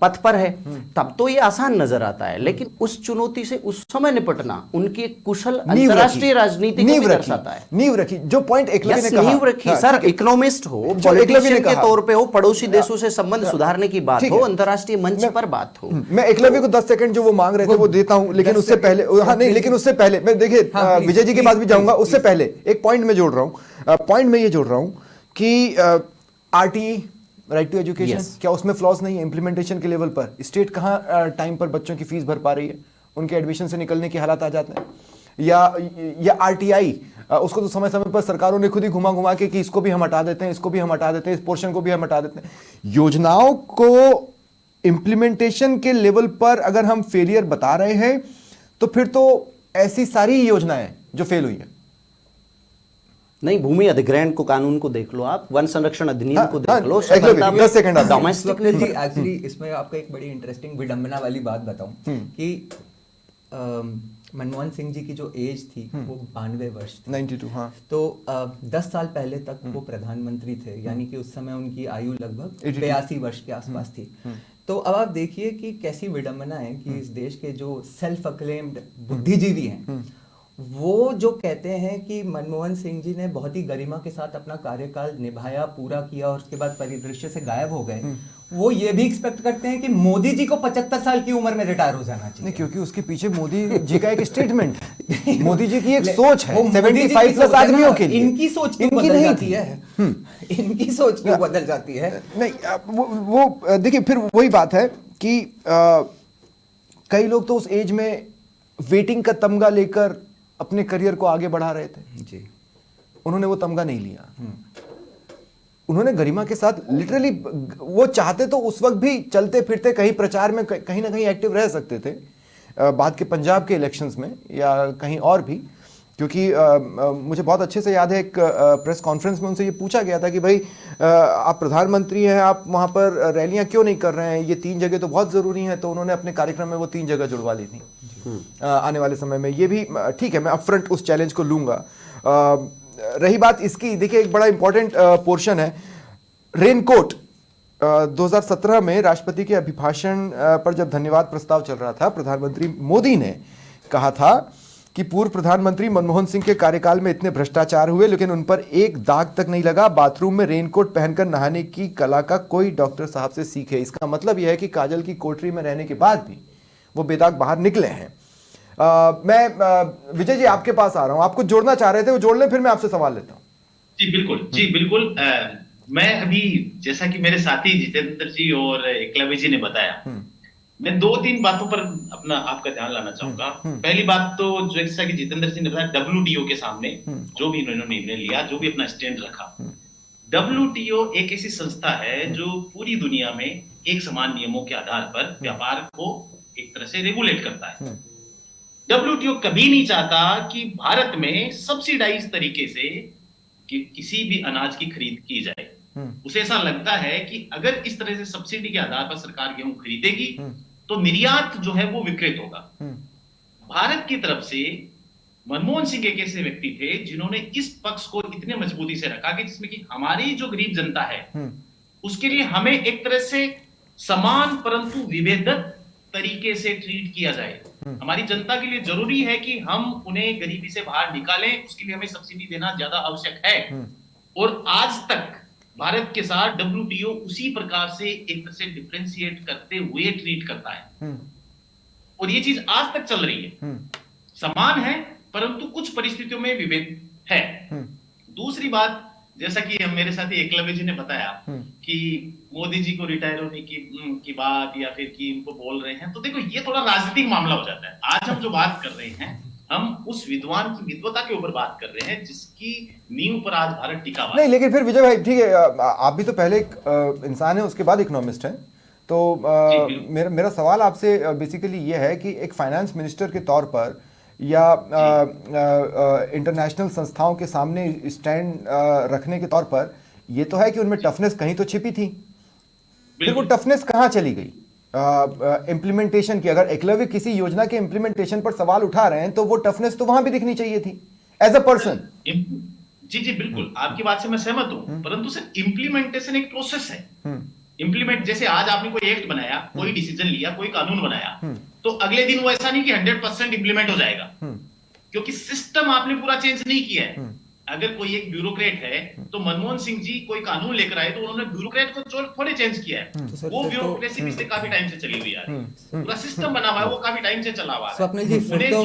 पथ पर है, तब तो ये आसान नजर आता है। लेकिन उस चुनौती से उस समय निपटना उनकी एक कुशल अंतर्राष्ट्रीय राजनीति को दर्शाता है। नींव रखी, जो पॉइंट एकलव्य ने कहा, नींव रखी। सर, इकोनॉमिस्ट हो, पॉलिटिशियन के तौर पे हो, पड़ोसी देशों से संबंध सुधारने की बात हो, अंतर्राष्ट्रीय मंच पर बात हो। मैं एकलव्य को 10 सेकंड जो वो मांग रहे थे वो देता हूं, लेकिन उससे पहले, हाँ नहीं, लेकिन उससे पहले मैं देखिए विजय जी के पास भी जाऊंगा। उससे पहले एक पॉइंट में जोड़ रहा हूं, पॉइंट में ये जोड़ रहा हूं कि RTE, राइट टू एजुकेशन, क्या उसमें फ्लॉज नहीं है इंप्लीमेंटेशन के लेवल पर? स्टेट कहां टाइम पर बच्चों की फीस भर पा रही है, उनके एडमिशन से निकलने के हालात आ जाते हैं। या RTI, उसको तो समय समय पर सरकारों ने खुद ही घुमा घुमा के कि इसको भी हम हटा देते हैं, इसको भी हम हटा देते हैं, इस पोर्शन को भी हम हटा देते हैं। योजनाओं को इंप्लीमेंटेशन के लेवल पर अगर हम फेलियर बता रहे हैं तो फिर तो ऐसी सारी योजनाएं जो फेल हुई है। नहीं, भूमि अधिग्रहण को, कानून को देख लो आप, वन संरक्षण अधिनियम को देख लो। 10 सेकंड डोमेस्टिक जी, एक्चुअली इसमें आपको एक बड़ी इंटरेस्टिंग विडंबना वाली बात बताऊं कि मनमोहन सिंह जी की जो एज थी वो 92 वर्ष थी। 92, हाँ। तो 10 साल पहले तक वो प्रधानमंत्री थे, यानी कि उस समय उनकी आयु लगभग 82 वर्ष के आसपास थी। तो अब आप देखिए कि कैसी विडंबना है कि इस देश के जो सेल्फ अक्लेम्ड बुद्धिजीवी हैं वो जो कहते हैं कि मनमोहन सिंह जी ने बहुत ही गरिमा के साथ अपना कार्यकाल निभाया, पूरा किया और उसके बाद परिदृश्य से गायब हो गए, वो ये भी एक्सपेक्ट करते हैं कि मोदी जी को 75 साल की उम्र में रिटायर हो जाना चाहिए। नहीं, क्योंकि उसके पीछे मोदी जी का एक स्टेटमेंट है, मोदी जी की एक सोच है वो मोदी जी की 75 प्लस सोच है आदमियों ना, के लिए। इनकी सोच क्यों इनकी बदल नहीं जाती थी। है इनकी सोच क्यों बदल जाती है? नहीं, वो देखिए, फिर वही बात है कि कई लोग तो उस एज में वेटिंग का तमगा लेकर अपने करियर को आगे बढ़ा रहे थे जी। उन्होंने वो तमगा नहीं लिया। उन्होंने गरिमा के साथ लिटरली, वो चाहते तो उस वक्त भी चलते फिरते कहीं प्रचार में कहीं ना कहीं एक्टिव रह सकते थे, बाद के पंजाब के इलेक्शंस में या कहीं और भी, क्योंकि मुझे बहुत अच्छे से याद है एक प्रेस कॉन्फ्रेंस में उनसे ये पूछा गया था कि भाई आप प्रधानमंत्री हैं, आप वहाँ पर रैलियाँ क्यों नहीं कर रहे हैं, ये 3 जगह तो बहुत ज़रूरी हैं। तो उन्होंने अपने कार्यक्रम में वो 3 जगह जुड़वा ली थी। आने वाले समय में ये भी ठीक है, मैं अपफ्रंट उस चैलेंज को लूँगा। रही बात इसकी, देखिए एक बड़ा इंपॉर्टेंट पोर्शन है रेनकोट। 2017 में राष्ट्रपति के अभिभाषण पर जब धन्यवाद प्रस्ताव चल रहा था, प्रधानमंत्री मोदी ने कहा था कि पूर्व प्रधानमंत्री मनमोहन सिंह के कार्यकाल में इतने भ्रष्टाचार हुए लेकिन उन पर एक दाग तक नहीं लगा। बाथरूम में रेनकोट पहनकर नहाने की कला का कोई डॉक्टर साहब से सीखे। इसका मतलब यह है कि काजल की कोठरी में रहने के बाद भी वो बेदाग बाहर निकले हैं। मैं विजय जी आपके पास आ रहा हूं, आपको जोड़ना चाह रहे थे, वो जोड़ लें, फिर मैं आपसे सवाल लेता हूं। जी बिल्कुल। मैं अभी, जैसा कि मेरे साथी जितेंद्र जी और एकलव्य जी ने बताया, मैं 2-3 बातों पर अपना आपका ध्यान लाना चाहूंगा। पहली बात तो जैसा कि जितेंद्र जी ने बताया, WTO के सामने जो भी इन्होंने निर्णय लिया, जो भी अपना स्टैंड रखा, WTO एक ऐसी संस्था है जो पूरी दुनिया में एक समान नियमों के आधार पर व्यापार को एक तरह से रेगुलेट करता है। WTO कभी नहीं चाहता कि भारत में सब्सिडाइज तरीके से किसी भी अनाज की खरीद की जाए। उसे ऐसा लगता है कि अगर इस तरह से सब्सिडी के आधार पर सरकार गेहूं खरीदेगी तो निर्यात जो है वो विकृत होगा। भारत की तरफ से मनमोहन सिंह एक ऐसे व्यक्ति थे जिन्होंने इस पक्ष को इतने मजबूती से रखा कि जिसमें कि हमारी जो गरीब जनता है उसके लिए हमें एक तरह से समान परंतु विभेदक तरीके से ट्रीट किया जाए। हमारी जनता के लिए जरूरी है कि हम उन्हें गरीबी से बाहर निकालें, उसके लिए हमें सब्सिडी देना ज्यादा आवश्यक है। और आज तक भारत के साथ WTO उसी प्रकार से एक तरह से डिफरेंशिएट करते हुए ट्रीट करता है और ये चीज आज तक चल रही है। समान है परंतु कुछ परिस्थितियों में विभेद है। दूसरी बात, जैसा कि मेरे साथी एकलव्य जी ने बताया कि मोदी जी को रिटायर होने की बात या फिर कि इनको बोल रहे हैं, तो देखो ये थोड़ा राजनीतिक मामला हो जाता है। आज हम जो बात कर रहे हैं, हम उस विद्वान की विद्वता के ऊपर बात कर रहे हैं जिसकी नींव पर आज भारत टिका हुआ है। नहीं, लेकिन फिर विजय भाई ठीक है, आप भी तो पहले एक इंसान है, उसके बाद इकोनॉमिस्ट हैं, तो मेरा सवाल आपसे बेसिकली ये है कि एक फाइनेंस मिनिस्टर के तौर पर या इंटरनेशनल संस्थाओं के सामने स्टैंड रखने के तौर पर, ये तो है कि उनमें टफनेस कहीं तो छिपी थी, फिर वो टफनेस कहाँ चली गई इम्प्लीमेंटेशन की? अगर एकलव्य किसी योजना के इम्प्लीमेंटेशन पर सवाल उठा रहे हैं तो वो टफनेस तो वहां भी दिखनी चाहिए थी एज अ पर्सन। जी बिल्कुल, आपकी बात से मैं सहमत हूं, परंतु सर इम्प्लीमेंटेशन एक प्रोसेस है। इम्प्लीमेंट, जैसे आज आपने कोई एक्ट बनाया, कोई डिसीजन लिया, कोई कानून बनाया, तो अगले दिन वो ऐसा नहीं कि 100% इम्प्लीमेंट हो जाएगा, क्योंकि सिस्टम आपने पूरा चेंज नहीं किया है। अगर कोई एक ब्यूरोक्रेट है तो मनमोहन सिंह जी कोई कानून लेकर आए तो उन्होंने ब्यूरोक्रेट को थोड़े चेंज किया है। वो ब्यूरोक्रेसी पिछले काफी टाइम से चली हुई है, पूरा सिस्टम बना हुआ है, वो काफी टाइम से चला हुआ है। स्वप्निल जी फिर तो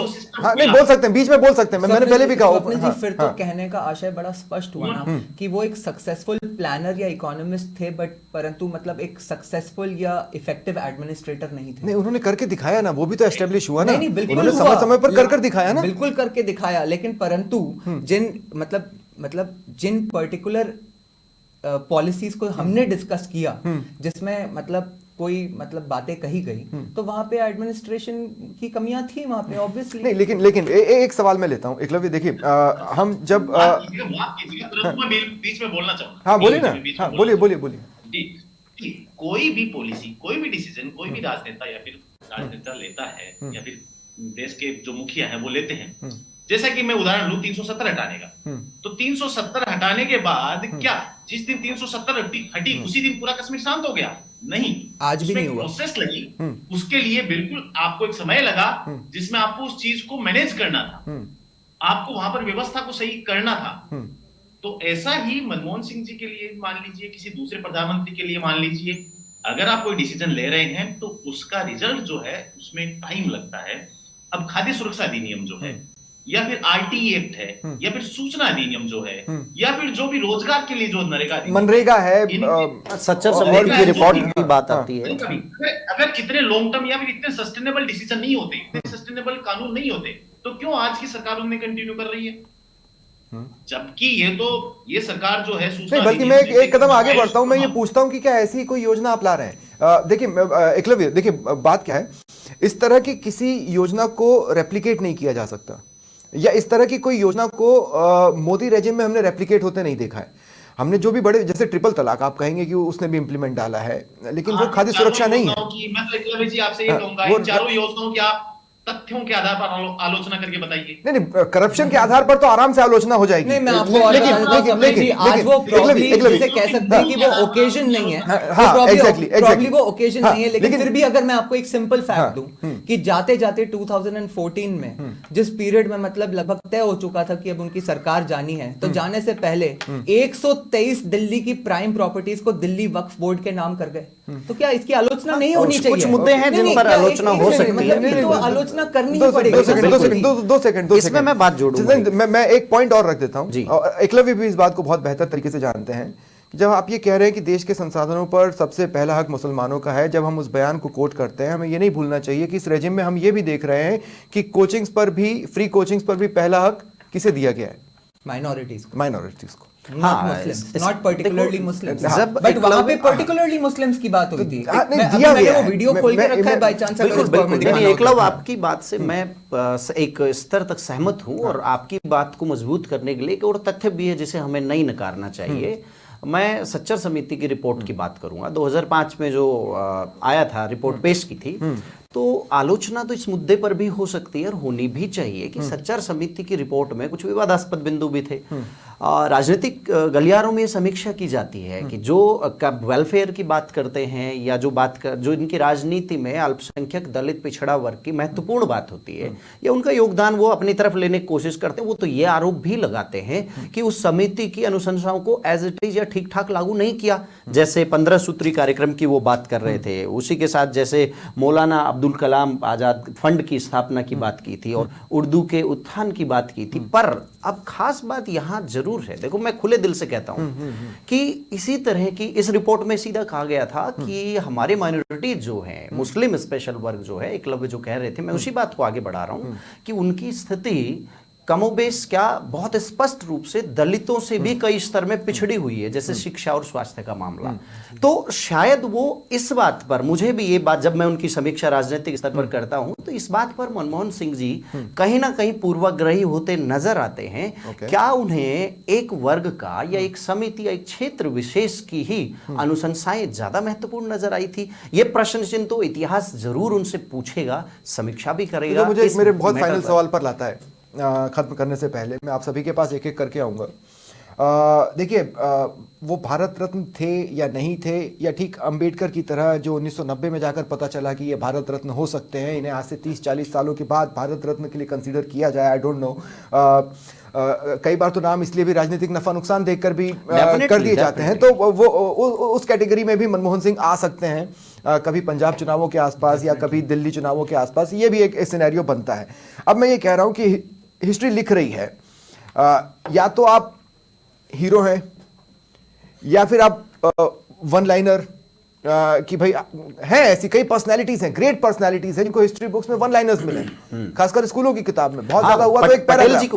नहीं बोल सकते हैं, बीच में बोल सकते हैं, मैंने पहले भी कहा। स्वप्निल जी फिर तो कहने का आशय बड़ा स्पष्ट हुआ ना कि वो एक सक्सेसफुल प्लानर या इकोनॉमिस्ट थे, बट परंतु मतलब एक सक्सेसफुल या इफेक्टिव एडमिनिस्ट्रेटर नहीं थे। नहीं, उन्होंने करके दिखाया ना, वो भी तो एस्टेब्लिश हुआ ना। नहीं, बिल्कुल उन्होंने समय समय पर कर दिखाया ना, बिल्कुल करके दिखाया, लेकिन परंतु जिन मतलब जिन पर्टिकुलर पॉलिसीज को हमने डिस्कस किया, जिसमें मतलब कोई मतलब बातें कही गई, तो वहां पे एडमिनिस्ट्रेशन की कमियां थी वहां पे ऑब्वियसली। नहीं, लेकिन एक सवाल मैं लेता हूं एकलव्य, देखिए हम जब बीच में बोलना चाहूंगा। हाँ बोलिए ना, हाँ बोलिए। जी, कोई भी पॉलिसी, कोई भी डिसीजन, कोई भी राजनेता या फिर राजनेता लेता है या फिर देश के जो मुखिया हैं वो लेते हैं। जैसा कि मैं उदाहरण लूं 370 हटाने का, तो 370 हटाने के बाद क्या जिस दिन 370 हटी उसी दिन पूरा कश्मीर शांत हो गया? नहीं, आज भी नहीं हुआ। प्रोसेस लगी, उसके लिए बिल्कुल आपको एक समय लगा जिसमें आपको उस चीज को मैनेज करना था, आपको वहां पर व्यवस्था को सही करना था। तो ऐसा ही मनमोहन सिंह जी के लिए मान लीजिए, किसी दूसरे प्रधानमंत्री के लिए मान लीजिए, अगर आप कोई डिसीजन ले रहे हैं तो उसका रिजल्ट जो है उसमें टाइम लगता है। अब खाद्य सुरक्षा अधिनियम जो है, या फिर आरटीई एक्ट है, या फिर सूचना अधिनियम जो है, या फिर जो भी रोजगार के लिए जो मनरेगा है, सच्चर समिति की रिपोर्ट की बात आती है। अगर कितने लॉन्ग टर्म या फिर इतने सस्टेनेबल डिसीजन नहीं होते, इतने सस्टेनेबल कानून नहीं होते, तो क्यों आज की सरकार उनमें कंटिन्यू कर रही है? जबकि ये सरकार जो है नहीं, बल्कि मैं एक कदम आगे बढ़ता हूं, मैं ये पूछता हूं कि क्या ऐसी कोई योजना आप ला रहे हैं? देखिए एकलव्य, देखिए बात क्या है, इस तरह की किसी योजना को रेप्लिकेट नहीं किया जा सकता, या इस तरह की कोई योजना को मोदी रेजिम में हमने रेप्लिकेट होते नहीं देखा है। हमने जो भी बड़े, जैसे ट्रिपल तलाक आप कहेंगे कि उसने भी इंप्लीमेंट डाला है, लेकिन वो खाद्य सुरक्षा नहीं है। मैं तो एकलव्य जी आपसे ये कहूंगा, इन चारों योजनाओं की आप तथ्यों के आधार पर आलोचना करके बताइए। नहीं, करप्शन के आधार पर तो आराम से आलोचना हो जाएगी। नहीं, मैं आपको आज वो प्रॉब्ली जैसे कह सकते हैं कि वो ओकेजन नहीं है, प्रॉब्ली वो ओकेजन नहीं है, लेकिन फिर भी अगर मैं आपको एक सिंपल फैक्ट दूं कि जाते जाते 2014 में जिस पीरियड में मतलब लगभग तय हो चुका था कि अब उनकी सरकार जानी है, तो जाने से पहले 123 दिल्ली की प्राइम प्रॉपर्टीज को दिल्ली वक्फ बोर्ड के नाम कर गए। तो क्या इसकी आलोचना नहीं होनी चाहिए? कुछ मुद्दे हैं जिन पर आलोचना हो सकती है, तो आलोचना करनी ही पड़ेगी। दो सेकंड इसमें मैं बात जोड़ूंगा। मैं एक पॉइंट और रख देता हूं, और एकलव्य भी इस बात को बहुत बेहतर तरीके से जानते हैं कि जब आप ये कह रहे हैं कि देश के संसाधनों पर सबसे पहला हक मुसलमानों का है, जब हम उस बयान को कोट करते हैं, हमें ये नहीं भूलना चाहिए कि इस रेजिम में हम ये भी देख रहे हैं कि कोचिंग्स पर भी, फ्री कोचिंग्स पर भी पहला हक किसे दिया गया है? माइनॉरिटीज को। Not particularly Muslims, but वहाँ पे particularly Muslims की बात हुई थी। मैंने वो वीडियो खोल के रखा है बाय चांस, एकलव्य आपकी बात से मैं एक स्तर तक सहमत हूँ, और आपकी बात को मजबूत करने के लिए एक और तथ्य भी है जिसे हमें नहीं नकारना चाहिए। मैं सच्चर समिति की रिपोर्ट की बात करूंगा। 2005 में जो आया था, रिपोर्ट पेश की थी, तो आलोचना तो इस मुद्दे पर भी हो सकती है और होनी भी चाहिए कि सच्चर समिति की रिपोर्ट में कुछ विवादास्पद बिंदु भी थे। राजनीतिक गलियारों में समीक्षा की जाती है कि जो वेलफेयर की बात करते हैं, या जो इनकी राजनीति में अल्पसंख्यक, दलित, पिछड़ा वर्ग की महत्वपूर्ण बात होती है, या उनका योगदान वो अपनी तरफ लेने की कोशिश करते हैं, वो तो ये आरोप भी लगाते हैं कि उस समिति की अनुशंसाओं को एज इट इज या ठीक ठाक लागू नहीं किया। जैसे 15 सूत्री कार्यक्रम की वो बात कर रहे थे, उसी के साथ जैसे मौलाना अब्दुल कलाम आजाद फंड की स्थापना की बात की थी, और उर्दू के उत्थान की बात की थी। पर अब खास बात यहाँ जरूर है, देखो मैं खुले दिल से कहता हूँ कि इसी तरह की इस रिपोर्ट में सीधा कहा गया था कि हमारे माइनॉरिटी जो है, मुस्लिम स्पेशल वर्ग जो है, एकलव्य जो कह रहे थे, मैं उसी बात को आगे बढ़ा रहा हूँ कि उनकी स्थिति कमोबेश क्या बहुत स्पष्ट रूप से दलितों से भी कई स्तर में पिछड़ी हुई है, जैसे शिक्षा और स्वास्थ्य का मामला। तो शायद वो इस बात पर, मुझे भी ये बात, जब मैं उनकी समीक्षा राजनीतिक स्तर पर करता हूं, तो इस बात पर मनमोहन सिंह जी कहीं ना कहीं पूर्वाग्रही होते नजर आते हैं। क्या उन्हें एक वर्ग का या एक समिति या एक क्षेत्र विशेष की ही अनुशंसाएं ज्यादा महत्वपूर्ण नजर आई थी? ये प्रश्न चिन्ह तो इतिहास जरूर उनसे पूछेगा, समीक्षा भी करेगा। तो मुझे मेरे बहुत फाइनल सवाल पर लाता है, खत्म करने से पहले मैं आप सभी के पास एक एक करके आऊँगा। देखिए, वो भारत रत्न थे या नहीं थे, या ठीक अंबेडकर की तरह जो 1990 में जाकर पता चला कि ये भारत रत्न हो सकते हैं, इन्हें आज से 30-40 सालों के बाद भारत रत्न के लिए कंसीडर किया जाए, आई डोंट नो। कई बार तो नाम इसलिए भी राजनीतिक नफा नुकसान देखकर भी कर दिए जाते हैं, तो वो उस कैटेगरी में भी मनमोहन सिंह आ सकते हैं, कभी पंजाब चुनावों के आसपास या कभी दिल्ली चुनावों के आसपास, ये भी एक सिनेरियो बनता है। अब मैं ये कह रहा हूँ कि हिस्ट्री लिख रही है, या तो आप हीरो हैं, या फिर आप वन लाइनर, कि भाई है, ऐसी कई पर्सनालिटीज हैं, ग्रेट पर्सनालिटीज हैं जिनको हिस्ट्री बुक्स में वन लाइनर्स मिले, खासकर स्कूलों की किताब में बहुत ज्यादा हुआ। तो एक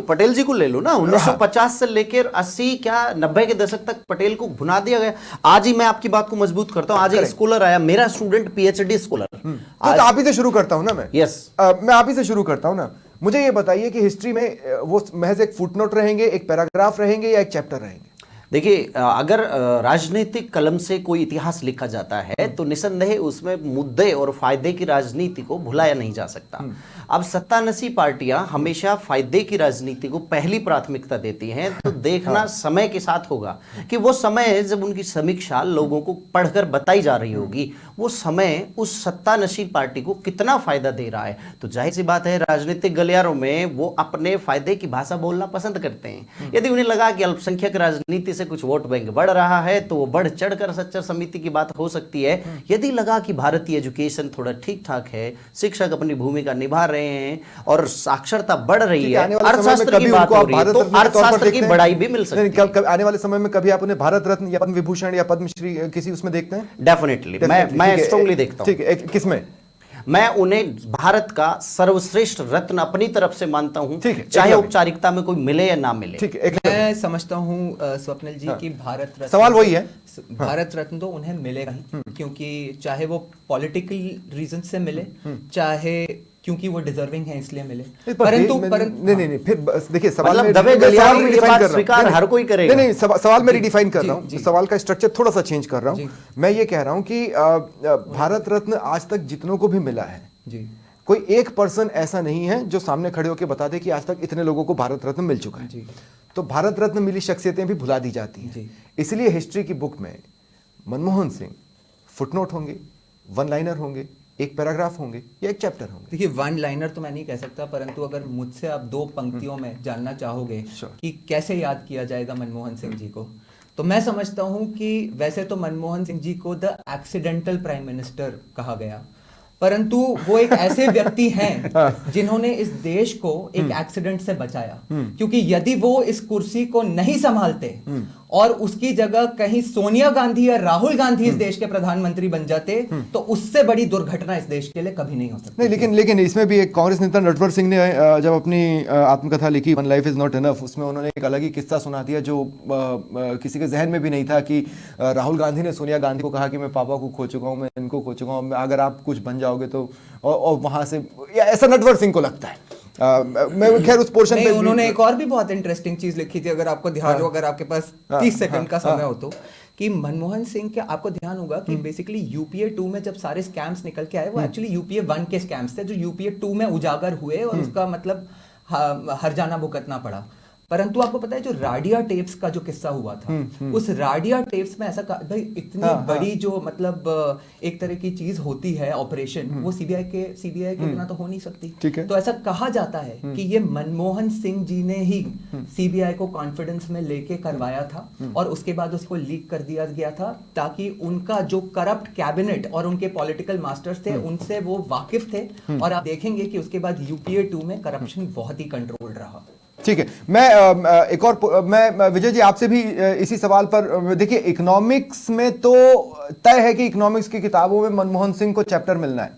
पटेल जी को ले लो ना, 1950 से लेकर 80 क्या 90 के दशक तक पटेल को भुना दिया गया। आज ही मैं आपकी बात को मजबूत करता हूं, आज एक स्कॉलर आया, मेरा स्टूडेंट PhD स्कॉलर, तो आप ही से शुरू करता हूं ना मैं। यस, मैं आप ही से शुरू करता हूं ना। मुझे ये बताइए कि हिस्ट्री में वो महज एक फुटनोट रहेंगे, एक पैराग्राफ रहेंगे, या एक चैप्टर रहेंगे? देखिए, अगर राजनीतिक कलम से कोई इतिहास लिखा जाता है तो निसंदेह उसमें मुद्दे और फायदे की राजनीति को भुलाया नहीं जा सकता। अब सत्तानशी पार्टियां हमेशा फायदे की राजनीति को पहली प्राथमिकता देती हैं, तो देखना समय के साथ होगा कि वो समय जब उनकी समीक्षा लोगों को पढ़कर बताई जा रही होगी, वो समय उस सत्तानशील पार्टी को कितना फायदा दे रहा है। तो जाहिर सी बात है, राजनीतिक गलियारों में वो अपने फायदे की भाषा बोलना पसंद करते हैं। यदि उन्हें लगा कि अल्पसंख्यक राजनीति से कुछ वोट बैंक बढ़ रहा है तो वो बढ़ चढ़कर सच्चर समिति की बात हो सकती है। यदि लगा कि भारतीय एजुकेशन थोड़ा ठीक ठाक है, शिक्षक अपनी भूमिका निभा रहे हैं और साक्षरता बढ़ रही है, अर्थशास्त्र की बात हो रही है, तो अर्थशास्त्र की बढ़ाई भी मिल सकती है। आने वाले समय में कभी आप उन्हें भारत रत्न या पद्म विभूषण या पद्मश्री किसी उसमें देखते हैं? डेफिनेटली, मैं स्ट्रांगली देखता हूं। ठीक है, किसमें? मैं उन्हें भारत का सर्वश्रेष्ठ रत्न अपनी तरफ से मानता हूं, चाहे औपचारिकता में कोई मिले या ना मिले। ठीक है, मैं समझता हूं स्वप्निल जी कि भारत रत्न, सवाल वही है, भारत रत्न तो उन्हें मिलेगा ही, क्योंकि चाहे वो पॉलिटिकल रीजन से मिले, चाहे क्योंकि वो डिजर्विंग है इसलिए मिले। परंतु नहीं, फिर देखिए, सवाल मतलब दबे गलियारों में ये बात स्वीकार हर कोई करेगा। नहीं, सवाल में रिडिफाइन कर रहा हूं, सवाल का स्ट्रक्चर थोड़ा सा चेंज कर रहा हूं। मैं ये कह रहा हूं कि भारत रत्न आज तक जितनों को भी मिला है, कोई एक पर्सन ऐसा नहीं है जो सामने खड़े होकर बता दे कि आज तक इतने लोगों को भारत रत्न मिल चुका है। तो भारत रत्न मिली शख्सियतें भी भुला दी जाती हैं। इसलिए हिस्ट्री की बुक में मनमोहन सिंह फुटनोट होंगे, वन लाइनर होंगे, एक पैराग्राफ होंगे या एक चैप्टर होंगे। देखिए, वन लाइनर तो मैं नहीं कह सकता, परंतु अगर मुझसे आप 2 पंक्तियों में जानना चाहोगे कि कैसे याद किया जाएगा मनमोहन सिंह जी को, तो मैं समझता हूं कि वैसे तो मनमोहन सिंह जी को द एक्सीडेंटल प्राइम मिनिस्टर कहा गया, परंतु वो एक ऐसे व्यक्ति हैं जिन्होंने इस देश को एक एक्सीडेंट से बचाया। क्योंकि यदि वो इस कुर्सी को नहीं संभालते और उसकी जगह कहीं सोनिया गांधी या राहुल गांधी इस देश के प्रधानमंत्री बन जाते, तो उससे बड़ी दुर्घटना इस देश के लिए कभी नहीं हो सकती। नहीं, लेकिन इसमें भी एक कांग्रेस नेता नटवर सिंह ने जब अपनी आत्मकथा लिखी one life is not enough, उसमें उन्होंने एक अलग ही किस्सा सुना दिया जो किसी के जहन में भी नहीं था कि राहुल गांधी ने सोनिया गांधी को कहा कि मैं पापा को खो चुका हूं, मैं इनको खो चुका हूं, अगर आप कुछ बन जाओगे तो, और वहां से ऐसा नटवर सिंह को लगता है। मैं खैर उस पोर्शन पे उन्होंने एक और भी बहुत इंटरेस्टिंग चीज लिखी थी, अगर आपको ध्यान हो, अगर आपके पास 30 सेकंड का समय हो तो, कि मनमोहन सिंह के आपको ध्यान होगा कि बेसिकली यूपीए 2 में जब सारे स्कैम्स निकल के आए, वो एक्चुअली यूपीए 1 के स्कैम्स थे जो यूपीए 2 में उजागर हुए और उसका मतलब हर्जाना भुगतना पड़ा। परंतु आपको पता है जो राडिया टेप्स का जो किस्सा हुआ था, उस राडिया टेप्स में ऐसा भाई इतनी बड़ी जो मतलब एक तरह की चीज होती है ऑपरेशन, वो सीबीआई के बिना तो हो नहीं सकती। तो ऐसा कहा जाता है कि ये मनमोहन सिंह जी ने ही सीबीआई को कॉन्फिडेंस में लेके करवाया था और उसके बाद उसको लीक कर दिया गया था, ताकि उनका जो करप्ट कैबिनेट और उनके पॉलिटिकल मास्टर्स थे उनसे वो वाकिफ थे। और आप देखेंगे कि उसके बाद यूपीए 2 में करप्शन बहुत ही कंट्रोल्ड रहा। ठीक है, मैं एक और मैं विजय जी आपसे भी इसी सवाल पर, देखिए इकोनॉमिक्स में तो तय है कि इकोनॉमिक्स की किताबों में मनमोहन सिंह को चैप्टर मिलना है,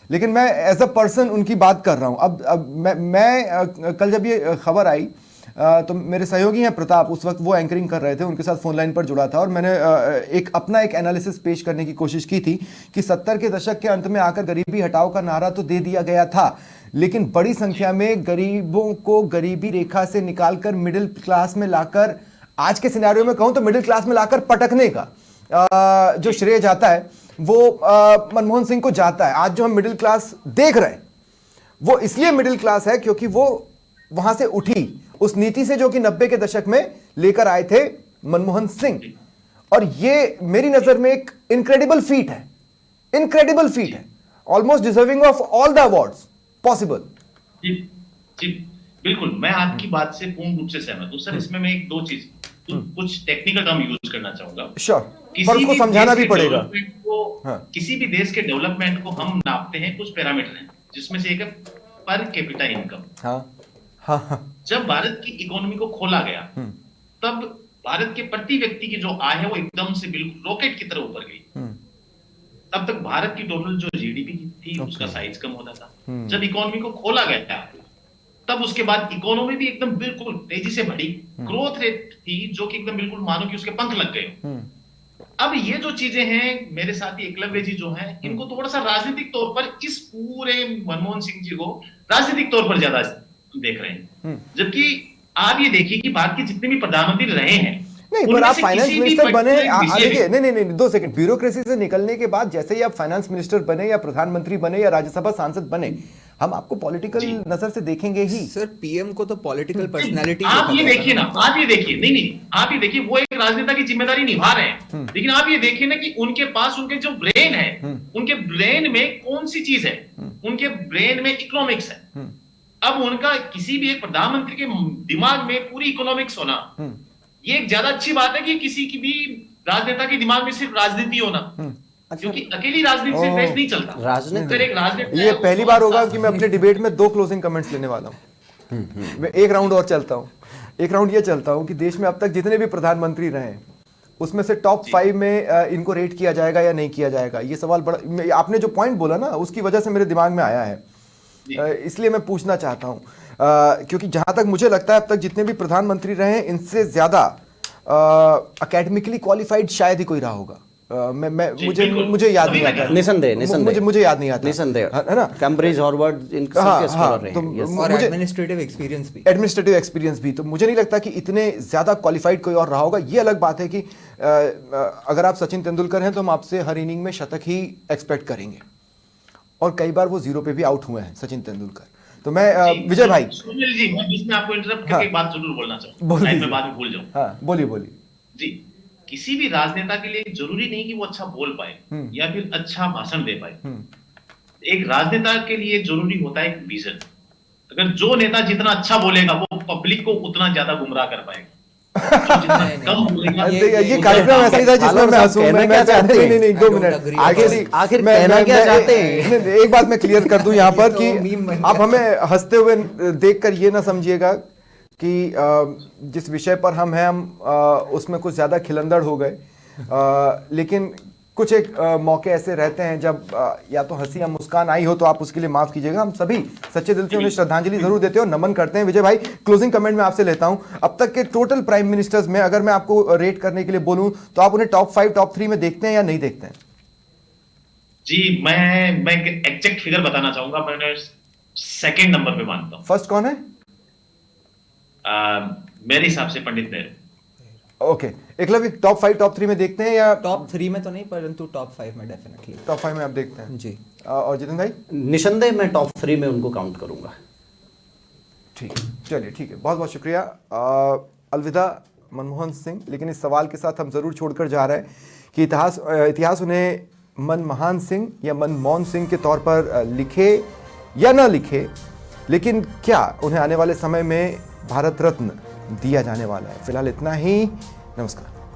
लेकिन मैं एज अ पर्सन उनकी बात कर रहा हूं। अब मैं कल जब ये खबर आई तो मेरे सहयोगी हैं प्रताप, उस वक्त वो एंकरिंग कर रहे थे, उनके साथ फोन लाइन पर जुड़ा था और मैंने एक एनालिसिस पेश करने की कोशिश की थी कि 70 के दशक के अंत में आकर गरीबी हटाओ का नारा तो दे दिया गया था, लेकिन बड़ी संख्या में गरीबों को गरीबी रेखा से निकालकर मिडिल क्लास में लाकर, आज के सिनेरियो में कहूं तो मिडिल क्लास में लाकर पटकने का जो श्रेय जाता है वो मनमोहन सिंह को जाता है। आज जो हम मिडिल क्लास देख रहे हैं वो इसलिए मिडिल क्लास है क्योंकि वो वहां से उठी उस नीति से जो कि 90 के दशक में लेकर आए थे मनमोहन सिंह। और ये मेरी नजर में एक इनक्रेडिबल फीट है, इनक्रेडिबल फीट है, almost deserving of all the awards possible. जी जी बिल्कुल, मैं आपकी बात से पूर्ण रूप से सहमत हूं सर। इसमें मैं एक दो चीज कुछ टेक्निकल टर्म यूज करना चाहूंगा। श्योर, पर उसको समझाना भी पड़ेगा। किसी भी देश के डेवलपमेंट को हम नापते हैं, कुछ पैरामीटर हैं जिसमें से एक है पर कैपिटा इनकम। हाँ। जब भारत की इकोनॉमी को खोला गया तब भारत के प्रति व्यक्ति की जो आय है वो एकदम से बिल्कुल रॉकेट की तरह ऊपर गई। तब तक भारत की टोटल जो जीडीपी थी उसका साइज कम होता था। जब इकोनॉमी को खोला गया तब उसके बाद इकोनॉमी भी एकदम बिल्कुल तेजी से बढ़ी, ग्रोथ रेट थी जो कि एकदम बिल्कुल मानो कि उसके पंख लग गए। अब ये जो चीजें हैं, मेरे साथी एकलव्य जी जो हैं, इनको थोड़ा सा राजनीतिक तौर पर इस पूरे मनमोहन सिंह जी को राजनीतिक तौर पर ज्यादा देख रहे हैं। जबकि आप ये देखिए कि भारत के जितने भी प्रधानमंत्री रहे हैं नहीं, पर उनमें आप से फाइनेंस किसी भी मिनिस्टर बने, particular विषय देखिए, में- नहीं, 2 सेकंड, ब्यूरोक्रेसी से निकलने के बाद जैसे ही आप फाइनेंस मिनिस्टर बने या प्रधानमंत्री बने या राज्यसभा सांसद बने, हम आपको पॉलिटिकल नजर से देखेंगे ही। सर पीएम को तो पॉलिटिकल पर्सनैलिटी आप ये देखिए ना, आप ये देखिए, नहीं, आप ये देखिए, वो एक राजनेता की जिम्मेदारी निभा रहे हैं, लेकिन आप ये देखिए ना कि उनके पास उनके जो ब्रेन है, उनके ब्रेन में कौन सी चीज है, उनके ब्रेन में इकोनॉमिक्स है। अब उनका किसी भी एक प्रधानमंत्री के दिमाग में पूरी इकोनॉमिक्स होना, ये एक ज्यादा अच्छी बात है कि किसी की भी राजनेता के दिमाग में सिर्फ राजनीति होना, क्योंकि अकेली राजनीति से देश नहीं चलता। राजनीति- अगर एक राजनेता ये है, पहली वो बार होगा साथ- कि मैं अपने डिबेट में 2 क्लोजिंग कमेंट्स लेने वाला हूं। मैं एक राउंड और चलता हूं, एक राउंड ये चलता हूं कि देश में अब तक जितने भी प्रधानमंत्री रहे हैं उसमें से टॉप 5 में इनको रेट किया जाएगा या नहीं किया जाएगा, ये सवाल बड़ा, आपने जो पॉइंट बोला ना उसकी वजह से मेरे दिमाग में आया है, इसलिए मैं पूछना चाहता हूं, क्योंकि जहां तक मुझे लगता है अब तक जितने भी प्रधानमंत्री रहे हैं इनसे ज्यादा अकेडमिकली क्वालिफाइड शायद ही कोई रहा होगा। मुझे याद नहीं आता, निसंदेह मुझे याद नहीं आता, निसंदेह, है ना, कैम्ब्रिज, हार्वर्ड, इनके सबके स्कॉलर रहे हैं। Yes. और मुझे एडमिनिस्ट्रेटिव एक्सपीरियंस भी। एडमिनिस्ट्रेटिव एक्सपीरियंस भी, तो मुझे नहीं लगता कि इतने ज्यादा क्वालिफाइड कोई और रहा होगा। ये अलग बात है कि अगर आप सचिन तेंदुलकर हैं तो हम आपसे हर इनिंग में शतक ही एक्सपेक्ट करेंगे, और कई बार वो 0 पे भी आउट हुए हैं सचिन तेंदुलकर। तो मैं विजय भाई, सुनील जी, मैं बीच में आपको इंटरप्ट करके एक बात जरूर बोलना चाहूंगा, बोल शायद दीजिए। मैं बाद में भूल जाऊं। हाँ, बोलिए जी, किसी भी राजनेता के लिए जरूरी नहीं कि वो अच्छा बोल पाए या फिर अच्छा भाषण दे पाए। एक राजनेता के लिए जरूरी होता है एक विजन। अगर जो नेता जितना अच्छा बोलेगा वो पब्लिक को उतना ज्यादा गुमराह कर पाएगा, जो जितना कम बोलेगा ये कार्यक्रम ऐसा ही था जिसमें मैं हंसूं, नहीं 2 मिनट आखिर कहना क्या चाहते हैं? एक बात मैं क्लियर कर दूं यहाँ पर तो कि meme बन आप हमें हंसते हुए देखकर ये ना समझिएगा कि जिस विषय पर हम हैं, हम उसमें कुछ ज्यादा खिलंदड़ हो गए, लेकिन कुछ एक मौके ऐसे रहते हैं जब या तो हंसी या मुस्कान आई हो तो आप उसके लिए माफ कीजिएगा। हम सभी सच्चे दिल से उन्हें श्रद्धांजलि जरूर देते हैं और नमन करते हैं। विजय भाई, क्लोजिंग कमेंट में आपसे लेता हूं, अब तक के टोटल प्राइम मिनिस्टर्स में अगर मैं आपको रेट करने के लिए बोलूं तो आप उन्हें टॉप 5 टॉप 3 में देखते हैं या नहीं देखते हैं? जी, मैं एग्जैक्ट फिगर बताना चाहूंगा, मैं सेकंड नंबर पे मानता हूं। फर्स्ट कौन है? मेरे हिसाब से Pandit Nehru. Okay, Eklavya, top 5 top 3 में देखते हैं या टॉप 3 में तो नहीं, परंतु टॉप 5 में डेफिनेटली। टॉप 5 में आप देखते हैं? जी। और जितेंद्र भाई? निसंदेह मैं टॉप 3 में उनको काउंट करूंगा। ठीक है, चलिए ठीक है, बहुत बहुत शुक्रिया। अलविदा मनमोहन सिंह। लेकिन इस सवाल के साथ हम जरूर छोड़कर जा रहे हैं कि इतिहास उन्हें मनमोहन सिंह या मनमोहन सिंह के तौर पर लिखे या ना लिखे, लेकिन क्या उन्हें आने वाले समय में भारत रत्न दिया जाने वाला है। फिलहाल इतना ही, नमस्कार।